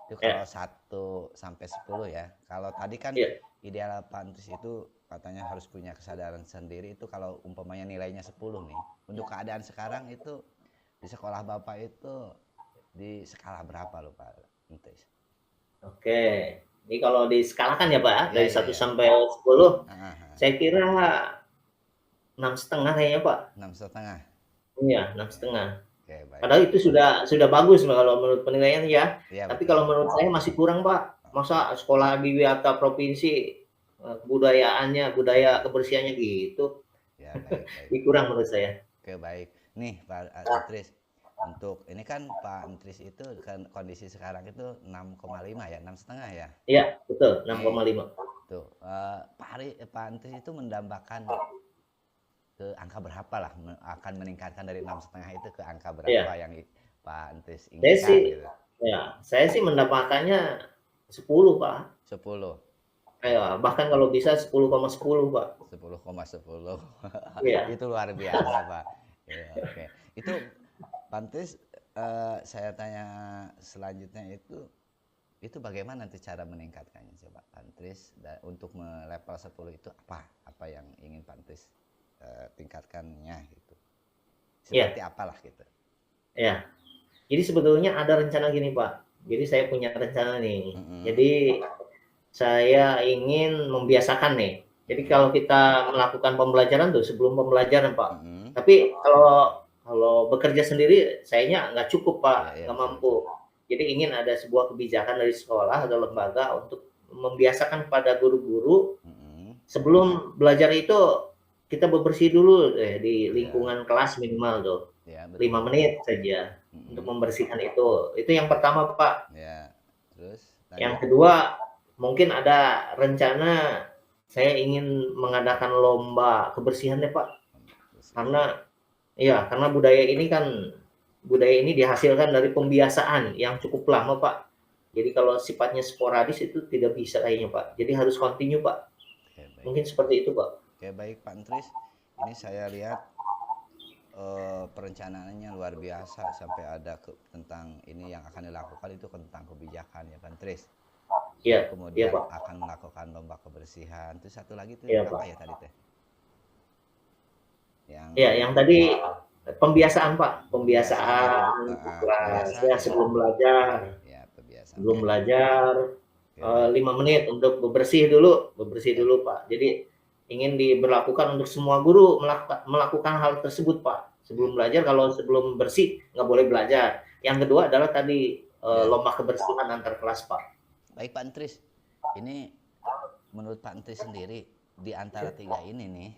Speaker 1: itu kalau 1 sampai 10 ya. Kalau tadi kan ideal Pak Antris itu katanya harus punya kesadaran sendiri, itu kalau umpamanya nilainya 10 nih. Untuk keadaan sekarang itu di sekolah Bapak itu di skala berapa loh Pak Antris?
Speaker 2: Oke. Ini kalau diskalakan ya Pak, dari 1
Speaker 1: ya.
Speaker 2: sampai 10, saya kira 6,5 kayaknya Pak.
Speaker 1: 6,5.
Speaker 2: Iya, 6,5.
Speaker 1: Oke, baik.
Speaker 2: Padahal itu sudah bagus kalau menurut penilaian ya. Tapi
Speaker 1: betul.
Speaker 2: kalau menurut saya masih kurang Pak. Masa sekolah di Wiata provinsi budaya kebersihannya gitu.
Speaker 1: Ya, baik.
Speaker 2: Ini kurang menurut saya.
Speaker 1: Oke, baik. Nih Pak Antris, untuk ini kan Pak Antris itu kan kondisi sekarang itu 6,5 ya, 6,5 ya.
Speaker 2: Iya, betul, 6,5.
Speaker 1: Tuh, Pak Antris itu mendambakan ke angka berapa lah, akan meningkatkan dari 6,5 itu ke angka berapa yang Pak Antris inginkan gitu.
Speaker 2: Ya, saya sih mendapatkannya 10 Pak.
Speaker 1: 10.
Speaker 2: Bahkan kalau bisa 10,10 Pak.
Speaker 1: 10,10.
Speaker 2: Iya.
Speaker 1: Itu luar biasa Pak. Ya, oke. Itu Pak Antris, saya tanya selanjutnya itu bagaimana nanti cara meningkatkannya coba Pak Antris, untuk level 10 itu apa yang ingin Pak Antris tingkatkannya gitu. Seperti apalah gitu.
Speaker 2: Ya. Jadi sebetulnya ada rencana gini Pak. Jadi saya punya rencana nih. Jadi saya ingin membiasakan nih. Jadi kalau kita melakukan pembelajaran tuh sebelum pembelajaran Pak. Tapi kalau bekerja sendiri sayanya nggak cukup Pak, nggak mampu. Jadi ingin ada sebuah kebijakan dari sekolah atau lembaga untuk membiasakan pada guru-guru sebelum belajar itu kita bebersih dulu di lingkungan kelas minimal tuh. 5 menit saja untuk membersihkan itu. Itu yang pertama Pak.
Speaker 1: Ya. Terus
Speaker 2: yang kedua, mungkin ada rencana saya ingin mengadakan lomba kebersihan deh Pak. Karena budaya ini dihasilkan dari pembiasaan yang cukup lama Pak. Jadi kalau sifatnya sporadis itu tidak bisa kayaknya Pak. Jadi harus continue Pak. Mungkin seperti itu Pak.
Speaker 1: Oke, baik Pak Antris. Ini saya lihat perencanaannya luar biasa, sampai ada tentang ini yang akan dilakukan itu tentang kebijakan ya Pak Antris.
Speaker 2: Iya.
Speaker 1: Kemudian
Speaker 2: Pak.
Speaker 1: akan melakukan lomba kebersihan. Terus satu lagi itu
Speaker 2: Pak.
Speaker 1: ya tadi teh?
Speaker 2: Yang tadi pembiasaan Pak, pembiasaan sebelum belajar.
Speaker 1: Ya, pembiasaan.
Speaker 2: Sebelum belajar 5 menit untuk bebersih dulu Pak. Jadi ingin diberlakukan untuk semua guru melakukan hal tersebut Pak. Sebelum belajar, kalau sebelum bersih nggak boleh belajar. Yang kedua adalah tadi lomba kebersihan antar kelas Pak.
Speaker 1: Baik Pak Antris, ini menurut Pak Antris sendiri di antara 3 ini nih,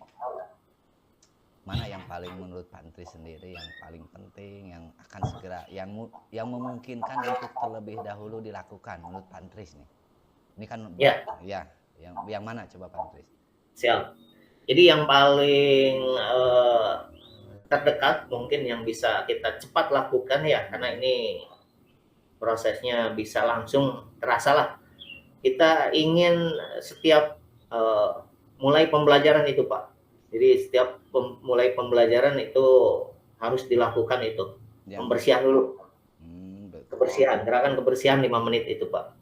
Speaker 1: mana yang paling menurut Pak Antris sendiri yang paling penting, yang akan segera yang memungkinkan untuk terlebih dahulu dilakukan menurut Pak Antris nih? Ini kan yang mana coba Pak Antris?
Speaker 2: Siap. Jadi yang paling terdekat mungkin yang bisa kita cepat lakukan ya, karena ini prosesnya bisa langsung terasa lah. Kita ingin setiap mulai pembelajaran itu Pak. Jadi setiap mulai pembelajaran itu harus dilakukan itu. Pembersihan dulu. Kebersihan, gerakan kebersihan 5 menit itu Pak.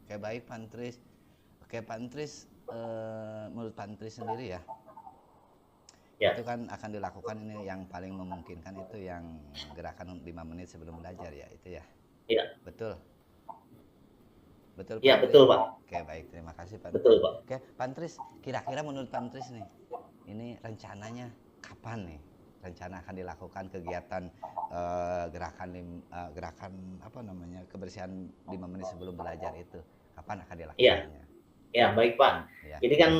Speaker 1: Oke, baik Pak Antris. Oke, Pak Antris, menurut Pak Antris sendiri ya,
Speaker 2: Ya.
Speaker 1: itu kan akan dilakukan ini yang paling memungkinkan itu yang gerakan 5 menit sebelum belajar ya, itu ya.
Speaker 2: Iya.
Speaker 1: Betul. Betul, Pak
Speaker 2: Iya,
Speaker 1: Antris.
Speaker 2: betul, Pak.
Speaker 1: Oke, baik. Terima kasih, Pak
Speaker 2: Betul,
Speaker 1: Antris.
Speaker 2: Pak.
Speaker 1: Oke, Pak Antris, kira-kira menurut Pak Antris nih, ini rencananya kapan nih? Rencana akan dilakukan kegiatan gerakan apa namanya, kebersihan 5 menit sebelum belajar itu. Kapan akan dilakukannya?
Speaker 2: Ya, baik, Pak.
Speaker 1: Ya.
Speaker 2: Jadi kan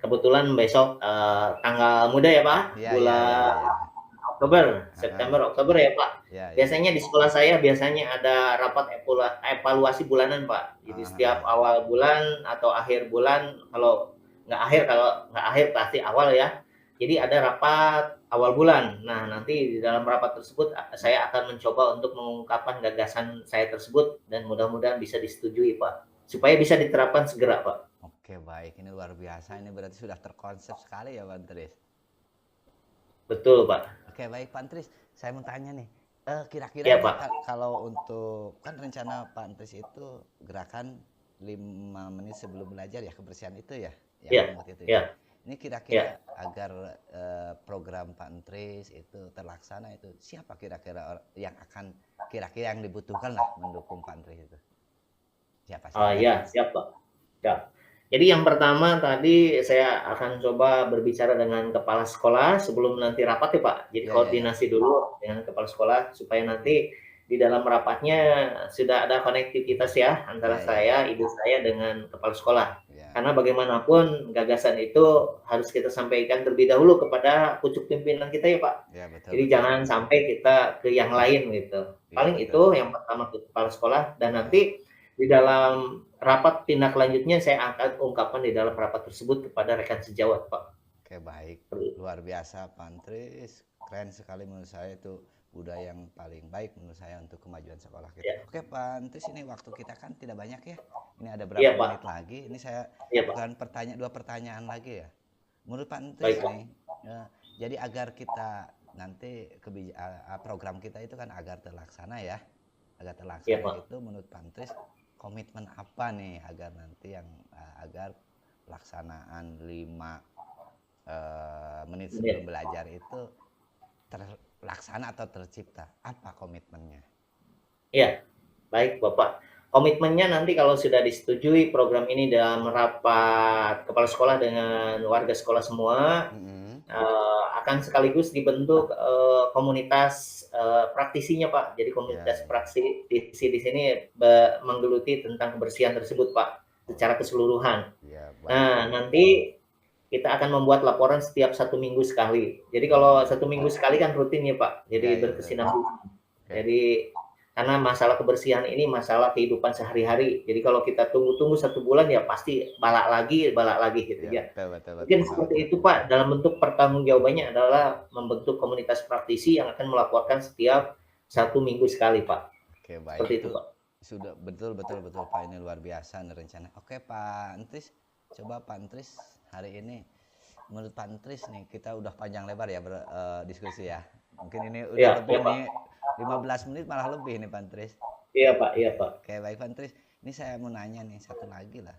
Speaker 2: kebetulan besok tanggal muda ya, Pak.
Speaker 1: Iya,
Speaker 2: Bulan
Speaker 1: iya.
Speaker 2: Oktober, September, Oktober ya, Pak.
Speaker 1: Ya, ya.
Speaker 2: Biasanya di sekolah saya biasanya ada rapat evaluasi bulanan, Pak. Jadi setiap awal bulan atau akhir bulan, kalau nggak akhir pasti awal ya. Jadi ada rapat awal bulan. Nah, nanti di dalam rapat tersebut saya akan mencoba untuk mengungkapkan gagasan saya tersebut dan mudah-mudahan bisa disetujui, Pak. Supaya bisa diterapkan segera, Pak.
Speaker 1: Oke, baik. Ini luar biasa. Ini berarti sudah terkonsep sekali ya, Pak Antris.
Speaker 2: Betul, Pak.
Speaker 1: Oke, baik, Pak Antris. Saya mau tanya nih. Kira-kira
Speaker 2: Ya, Pak.
Speaker 1: kalau untuk kan rencana Pak Antris itu gerakan 5 menit sebelum belajar ya, kebersihan itu ya, yang
Speaker 2: Ya,
Speaker 1: itu
Speaker 2: ya.
Speaker 1: Ini kira-kira agar program Pak Antris itu terlaksana itu siapa kira-kira yang akan kira-kira yang dibutuhkan lah mendukung Pak Antris itu? Siapa?
Speaker 2: Ya, siap, Pak. Ya. Jadi yang pertama tadi saya akan coba berbicara dengan kepala sekolah sebelum nanti rapat ya, Pak. Jadi koordinasi dulu dengan kepala sekolah supaya nanti di dalam rapatnya sudah ada konektivitas ya antara saya, ibu saya dengan kepala sekolah. Karena bagaimanapun gagasan itu harus kita sampaikan terlebih dahulu kepada pucuk pimpinan kita ya, Pak.
Speaker 1: Betul,
Speaker 2: jadi jangan sampai kita ke yang lain gitu. Paling itu yang pertama ke kepala sekolah dan nanti di dalam rapat tindak lanjutnya saya akan ungkapkan di dalam rapat tersebut kepada rekan sejawat, Pak.
Speaker 1: Oke, baik. Luar biasa, Pak Antris. Keren sekali menurut saya, itu budaya yang paling baik menurut saya untuk kemajuan sekolah kita. Ya. Oke, Pak Antris, ini waktu kita kan tidak banyak ya. Ini ada berapa menit lagi. Ini saya akan dua pertanyaan lagi ya. Menurut Pak Antris nih, jadi agar kita nanti program kita itu kan agar terlaksana ya. Agar terlaksana itu menurut Pak Antris komitmen apa nih agar nanti yang agar pelaksanaan 5 menit sebelum belajar itu terlaksana atau tercipta? Apa komitmennya?
Speaker 2: Iya, baik Bapak. Komitmennya nanti kalau sudah disetujui program ini dalam rapat kepala sekolah dengan warga sekolah semua, akan sekaligus dibentuk komunitas praktisinya, Pak. Jadi komunitas praktisi di sini menggeluti tentang kebersihan tersebut, Pak, secara keseluruhan. Nah, nanti kita akan membuat laporan setiap 1 minggu sekali. Jadi kalau 1 minggu sekali kan rutin ya, Pak. Jadi berkesinambungan. Jadi karena masalah kebersihan ini masalah kehidupan sehari-hari. Jadi kalau kita tunggu 1 bulan ya pasti balak lagi gitu ya. Mungkin seperti itu, Pak. Dalam bentuk pertanggungjawabannya adalah membentuk komunitas praktisi yang akan melaporkan setiap 1 minggu sekali, Pak.
Speaker 1: Oke, baik. Seperti itu, Pak. Sudah betul Pak, ini luar biasa rencana. Oke, Pak Antris, coba Pak Antris hari ini menurut Pak Antris nih, kita udah panjang lebar ya berdiskusi ya. Mungkin ini udah lebih nih 15 menit malah lebih nih Pak Antris.
Speaker 2: Iya Pak.
Speaker 1: Oke, baik Pak Antris. Ini saya mau nanya nih satu lagi lah.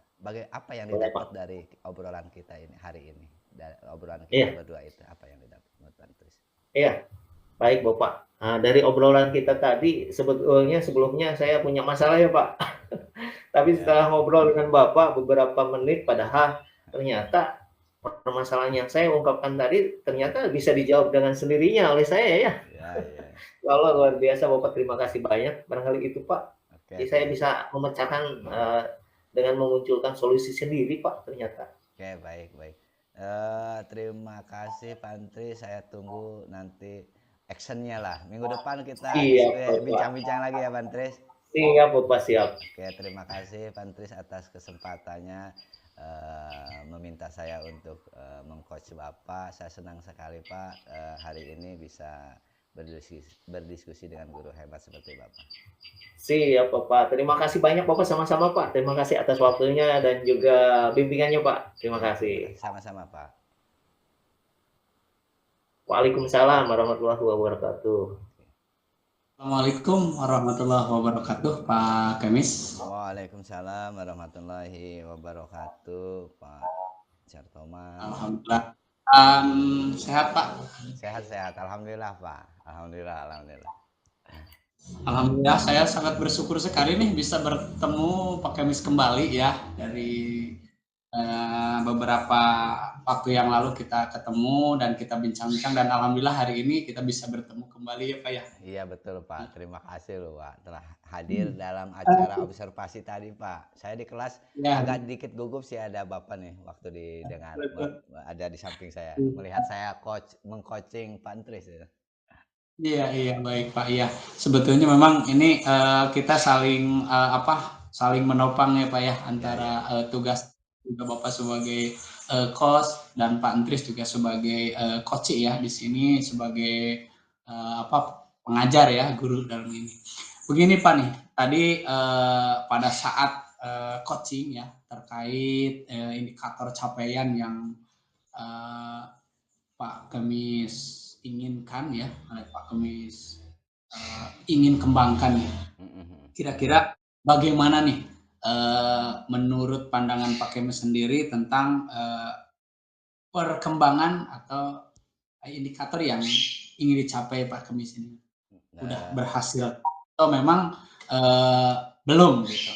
Speaker 1: Apa yang didapat dari obrolan kita ini hari ini? Dari obrolan kita berdua itu apa yang didapat menurut Pak Antris?
Speaker 2: Iya, baik Bapak. Nah, dari obrolan kita tadi sebelumnya saya punya masalah ya Pak. Tapi setelah ngobrol dengan Bapak beberapa menit, padahal ternyata permasalahan yang saya ungkapkan tadi ternyata bisa dijawab dengan sendirinya oleh saya ya. Kalau luar biasa Bapak, terima kasih banyak. Barangkali itu Pak. Jadi saya bisa memecahkan dengan memunculkan solusi sendiri Pak ternyata.
Speaker 1: Oke, baik. Terima kasih Pak Antris. Saya tunggu nanti actionnya lah. Minggu depan kita bincang-bincang lagi ya Pak Antris.
Speaker 2: Siap Bapak, siap.
Speaker 1: Oke, terima kasih Pak Antris atas kesempatannya meminta saya untuk meng-coach Bapak. Saya senang sekali Pak hari ini bisa berdiskusi dengan guru hebat seperti Bapak.
Speaker 2: Siap Bapak. Terima kasih banyak Bapak, sama-sama Pak. Terima kasih atas waktunya dan juga bimbingannya Pak. Terima kasih.
Speaker 1: Sama-sama Pak.
Speaker 2: Waalaikumsalam warahmatullahi wabarakatuh.
Speaker 3: Assalamualaikum warahmatullahi wabarakatuh, Pak Kemis.
Speaker 1: Waalaikumsalam warahmatullahi wabarakatuh, Pak Chartoman.
Speaker 3: Alhamdulillah. Sehat, Pak.
Speaker 1: Sehat-sehat, alhamdulillah, Pak. Alhamdulillah.
Speaker 3: Alhamdulillah, saya sangat bersyukur sekali nih bisa bertemu Pak Kemis kembali ya. Dari beberapa waktu yang lalu kita ketemu dan kita bincang-bincang, dan alhamdulillah hari ini kita bisa bertemu kembali ya Pak ya.
Speaker 1: Iya betul Pak, terima kasih loh Pak telah hadir dalam acara observasi tadi Pak. Saya di kelas
Speaker 3: Ya,
Speaker 1: agak dikit gugup sih, ada Bapak nih waktu didengar, ada di samping saya, melihat saya mengcoaching Pak Antris ya.
Speaker 3: iya baik Pak. Iya, sebetulnya memang ini kita saling saling menopang ya Pak ya, antara tugas juga Bapak sebagai coach dan Pak Antris juga sebagai coach ya di sini, sebagai pengajar ya, guru dalam ini. Begini Pak nih, tadi pada saat coaching ya terkait indikator capaian yang Pak Kemis inginkan ya, Pak Kemis ingin kembangkan ya. Kira-kira bagaimana nih menurut pandangan Pak Kemis sendiri tentang perkembangan atau indikator yang ingin dicapai Pak Kemis ini? Udah berhasil atau memang belum gitu?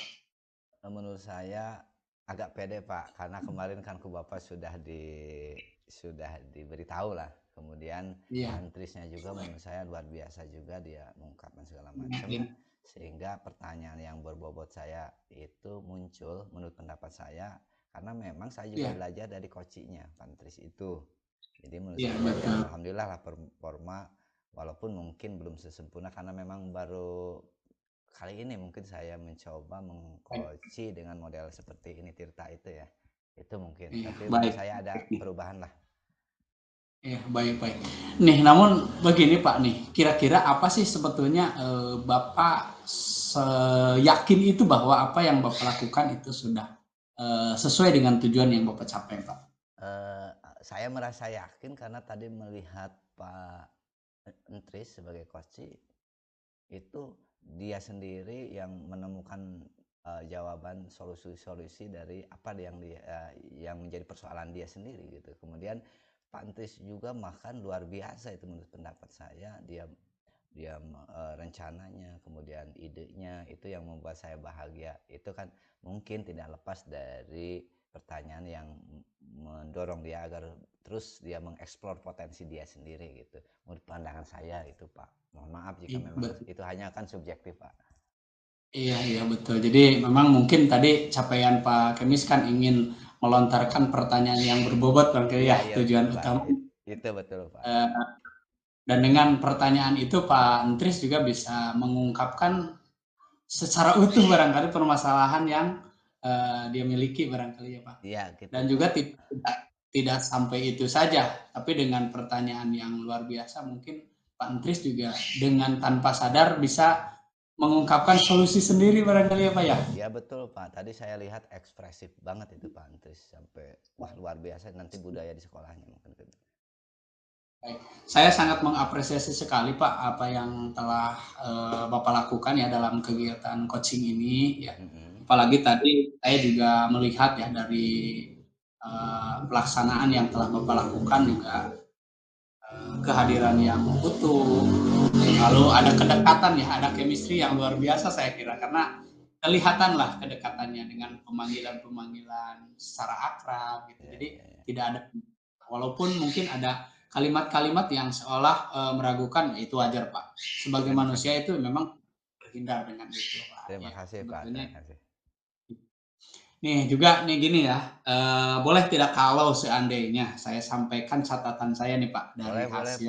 Speaker 1: Menurut saya agak pede Pak, karena kemarin kan ke Bapak sudah diberitahu lah. Kemudian Antrisnya juga menurut saya luar biasa juga, dia mengungkapkan segala macam. Sehingga pertanyaan yang berbobot saya itu muncul menurut pendapat saya, karena memang saya juga belajar dari coachingnya Pak Antris itu. Jadi menurut saya alhamdulillah lah performa, walaupun mungkin belum sesempurna karena memang baru kali ini mungkin saya mencoba mengcoaching dengan model seperti ini, Tirta itu ya. Itu mungkin, tapi menurut saya ada perubahan lah.
Speaker 3: Ya, baik. Nih, namun begini Pak nih, kira-kira apa sih sebetulnya Bapak yakin itu bahwa apa yang Bapak lakukan itu sudah sesuai dengan tujuan yang Bapak capai Pak?
Speaker 1: Saya merasa yakin karena tadi melihat Pak Antris sebagai coach itu dia sendiri yang menemukan jawaban solusi dari apa yang menjadi persoalan dia sendiri gitu. Kemudian Pak Antris juga makan luar biasa itu menurut pendapat saya, dia rencananya, kemudian idenya itu yang membuat saya bahagia. Itu kan mungkin tidak lepas dari pertanyaan yang mendorong dia agar terus dia mengeksplor potensi dia sendiri gitu. Menurut pandangan saya itu Pak. Mohon maaf jika memang itu hanya kan subjektif Pak.
Speaker 3: Iya betul. Jadi memang mungkin tadi capaian Pak Kemis kan ingin melontarkan pertanyaan yang berbobot barangkali ya, tujuan utama.
Speaker 1: Itu betul Pak.
Speaker 3: Dan dengan pertanyaan itu Pak Antris juga bisa mengungkapkan secara utuh barangkali permasalahan yang dia miliki barangkali ya Pak.
Speaker 1: Iya, gitu.
Speaker 3: Dan juga tidak sampai itu saja, tapi dengan pertanyaan yang luar biasa mungkin Pak Antris juga dengan tanpa sadar bisa mengungkapkan solusi sendiri barangkali ya Pak ya?
Speaker 1: Iya betul Pak, tadi saya lihat ekspresif banget itu Pak Antris, sampai wah luar biasa, nanti budaya di sekolahnya mungkin.
Speaker 3: Baik. Saya sangat mengapresiasi sekali Pak apa yang telah Bapak lakukan ya dalam kegiatan coaching ini ya. Apalagi tadi saya juga melihat ya dari pelaksanaan yang telah Bapak lakukan juga kehadiran yang utuh, lalu ada kedekatan ya, ada chemistry yang luar biasa saya kira, karena kelihatanlah kedekatannya dengan pemanggilan secara akrab gitu. Jadi tidak ada, walaupun mungkin ada kalimat-kalimat yang seolah meragukan, itu wajar Pak. Sebagai manusia itu memang berhindar dengan itu Pak.
Speaker 1: Terima kasih Pak. Terima kasih.
Speaker 3: Nih juga nih gini ya, boleh tidak kalau seandainya saya sampaikan catatan saya nih Pak dari hasil.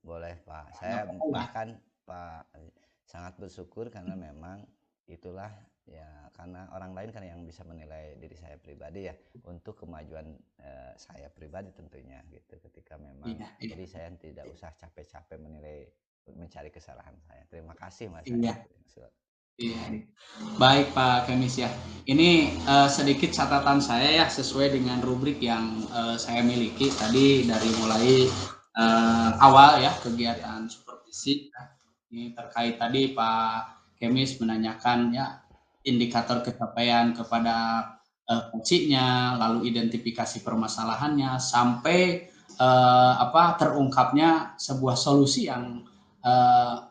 Speaker 1: Boleh Pak. Saya bahkan Pak sangat bersyukur karena memang itulah ya, karena orang lain kan yang bisa menilai diri saya pribadi ya, untuk kemajuan saya pribadi tentunya gitu. Ketika memang jadi saya tidak usah capek-capek mencari kesalahan saya. Terima kasih Mas.
Speaker 3: Iya. Baik Pak Kemis ya. Ini sedikit catatan saya ya, sesuai dengan rubrik yang saya miliki tadi dari mulai awal ya kegiatan supervisi Ini terkait tadi Pak Kemis menanyakan ya indikator pencapaian kepada coaching-nya, lalu identifikasi permasalahannya, sampai terungkapnya sebuah solusi yang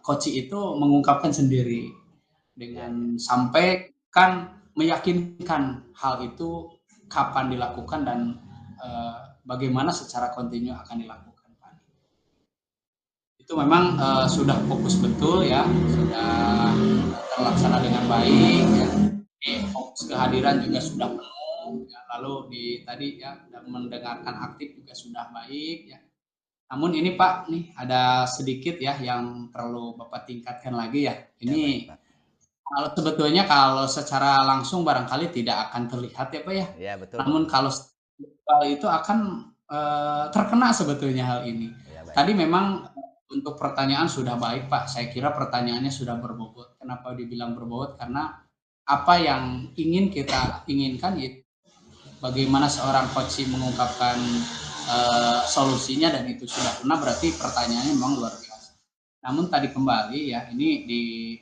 Speaker 3: coach itu mengungkapkan sendiri
Speaker 1: Ya,
Speaker 3: dengan sampai kan meyakinkan hal itu kapan dilakukan dan bagaimana secara kontinu akan dilakukan, Pak. Itu memang sudah fokus betul ya, sudah terlaksana dengan baik ya. Fokus kehadiran juga sudah penuh ya. Lalu tadi ya mendengarkan aktif juga sudah baik ya. Namun ini Pak, nih ada sedikit ya yang perlu Bapak tingkatkan lagi ya.
Speaker 1: ya baik
Speaker 3: Ini
Speaker 1: Pak.
Speaker 3: sebetulnya kalau secara langsung barangkali tidak akan terlihat ya Pak ya.
Speaker 1: Ya betul
Speaker 3: Namun
Speaker 1: betul.
Speaker 3: kalau itu akan terkena sebetulnya hal ini.
Speaker 1: Ya baik.
Speaker 3: Tadi memang untuk pertanyaan sudah baik Pak. Saya kira pertanyaannya sudah berbobot. Kenapa dibilang berbobot? Karena apa yang ingin kita inginkan itu bagaimana seorang coach mengungkapkan solusinya, dan itu sudah pernah, berarti pertanyaannya memang luar biasa. Namun tadi kembali ya, ini di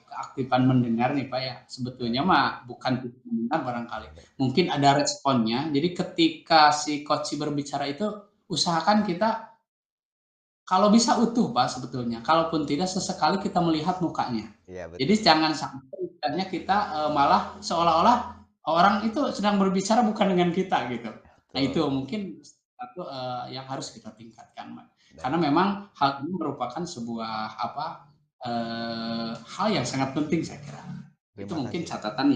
Speaker 3: keaktifan mendengar nih Pak ya, sebetulnya mah bukan mendengar barangkali, mungkin ada responnya. Jadi ketika si coach berbicara itu usahakan kita kalau bisa utuh Pak sebetulnya, kalaupun tidak sesekali kita melihat mukanya.
Speaker 1: Iya
Speaker 3: Jadi
Speaker 1: betul.
Speaker 3: jangan sampai kita malah seolah-olah orang itu sedang berbicara bukan dengan kita gitu. Nah itu
Speaker 1: Betul.
Speaker 3: mungkin satu yang harus kita tingkatkan, Pak.
Speaker 1: Baik.
Speaker 3: Karena memang hal ini merupakan sebuah hal yang sangat penting saya kira. Itu
Speaker 1: Terima
Speaker 3: mungkin
Speaker 1: kasih.
Speaker 3: catatan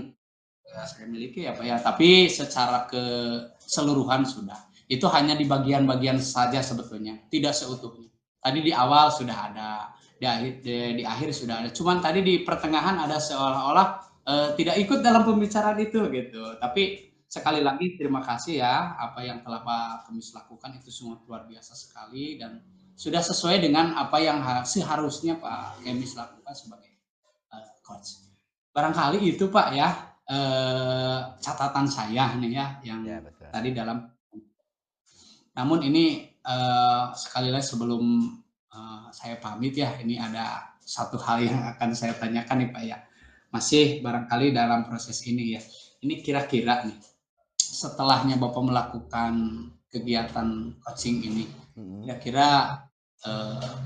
Speaker 3: saya miliki ya Pak ya. Tapi secara keseluruhan sudah. Itu hanya di bagian-bagian saja sebetulnya, tidak seutuhnya. Tadi di awal sudah ada, di akhir sudah ada. Cuman tadi di pertengahan ada seolah-olah tidak ikut dalam pembicaraan itu gitu. Tapi sekali lagi terima kasih ya, apa yang telah Pak Kemis lakukan itu semua luar biasa sekali dan sudah sesuai dengan apa yang seharusnya Pak Kemis lakukan sebagai coach. Barangkali itu Pak ya catatan saya nih ya yang
Speaker 1: Ya betul.
Speaker 3: tadi dalam. Namun ini sekali lagi sebelum saya pamit ya, ini ada satu hal yang akan saya tanyakan nih Pak ya. Masih barangkali dalam proses ini ya. Ini kira-kira nih setelahnya Bapak melakukan kegiatan coaching ini, kira-kira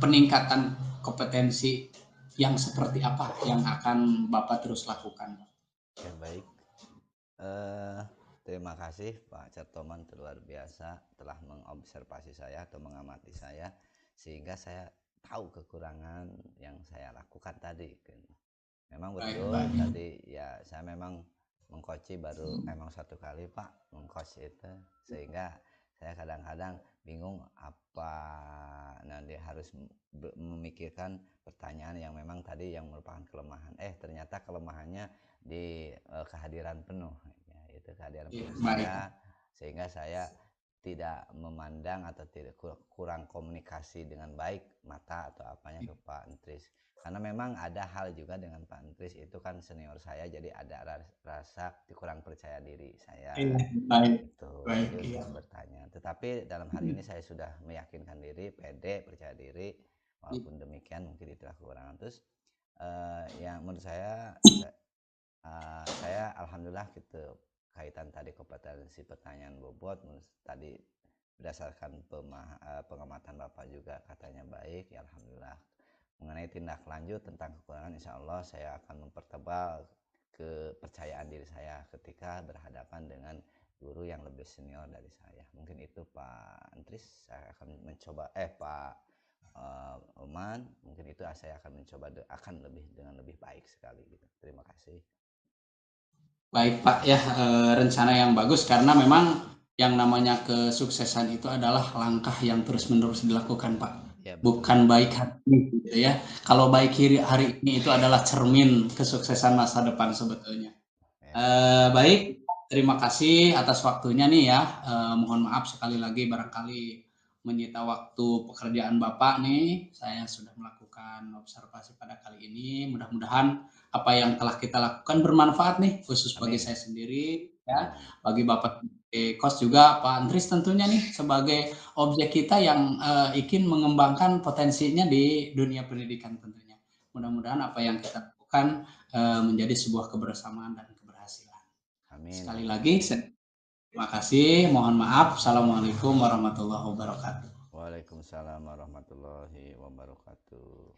Speaker 3: peningkatan kompetensi yang seperti apa yang akan Bapak terus lakukan?
Speaker 1: Ya baik. Terima kasih Pak Certoman, luar biasa telah mengobservasi saya atau mengamati saya sehingga saya tahu kekurangan yang saya lakukan tadi. Memang betul tadi ya, saya memang mengcoach baru emang satu kali Pak mengcoach itu, sehingga saya kadang-kadang bingung apa nanti harus memikirkan pertanyaan yang memang tadi yang merupakan kelemahan. Ternyata kelemahannya di kehadiran penuh ya, itu kehadiran penuh saya, sehingga saya tidak memandang atau tidak kurang komunikasi dengan baik mata atau apanya ke Pak Entris. Karena memang ada hal juga dengan Pak Entris, itu kan senior saya, jadi ada rasa kurang percaya diri saya itu jadi untuk bertanya. Tetapi dalam hal ini saya sudah meyakinkan diri, pede, percaya diri. Walaupun demikian mungkin itulah kekurangan. Terus yang menurut saya alhamdulillah gitu, kaitan tadi kompetensi pertanyaan bobot tadi berdasarkan pengamatan Bapak juga katanya baik ya, alhamdulillah. Mengenai tindak lanjut tentang kekurangan, insya Allah saya akan mempertebal kepercayaan diri saya ketika berhadapan dengan guru yang lebih senior dari saya. Mungkin itu Pak Entris, saya akan mencoba Pak Oman, mungkin itu saya akan mencoba akan dengan lebih baik sekali gitu. Terima kasih.
Speaker 3: Baik Pak ya, rencana yang bagus karena memang yang namanya kesuksesan itu adalah langkah yang terus-menerus dilakukan Pak. Ya, bukan baik hari ini gitu ya. Kalau baik hari ini itu adalah cermin kesuksesan masa depan sebetulnya. Ya. Baik, terima kasih atas waktunya nih ya. Mohon maaf sekali lagi barangkali menyita waktu pekerjaan Bapak nih. Saya sudah melakukan observasi pada kali ini. Mudah-mudahan apa yang telah kita lakukan bermanfaat nih, khusus bagi saya sendiri ya, bagi Bapak Coach juga Pak Andris tentunya nih sebagai objek kita yang ingin mengembangkan potensinya di dunia pendidikan tentunya. Mudah-mudahan apa yang kita lakukan menjadi sebuah kebersamaan dan keberhasilan.
Speaker 1: Amin.
Speaker 3: Sekali lagi, terima kasih. Mohon maaf. Assalamualaikum warahmatullahi wabarakatuh.
Speaker 1: Waalaikumsalam warahmatullahi wabarakatuh.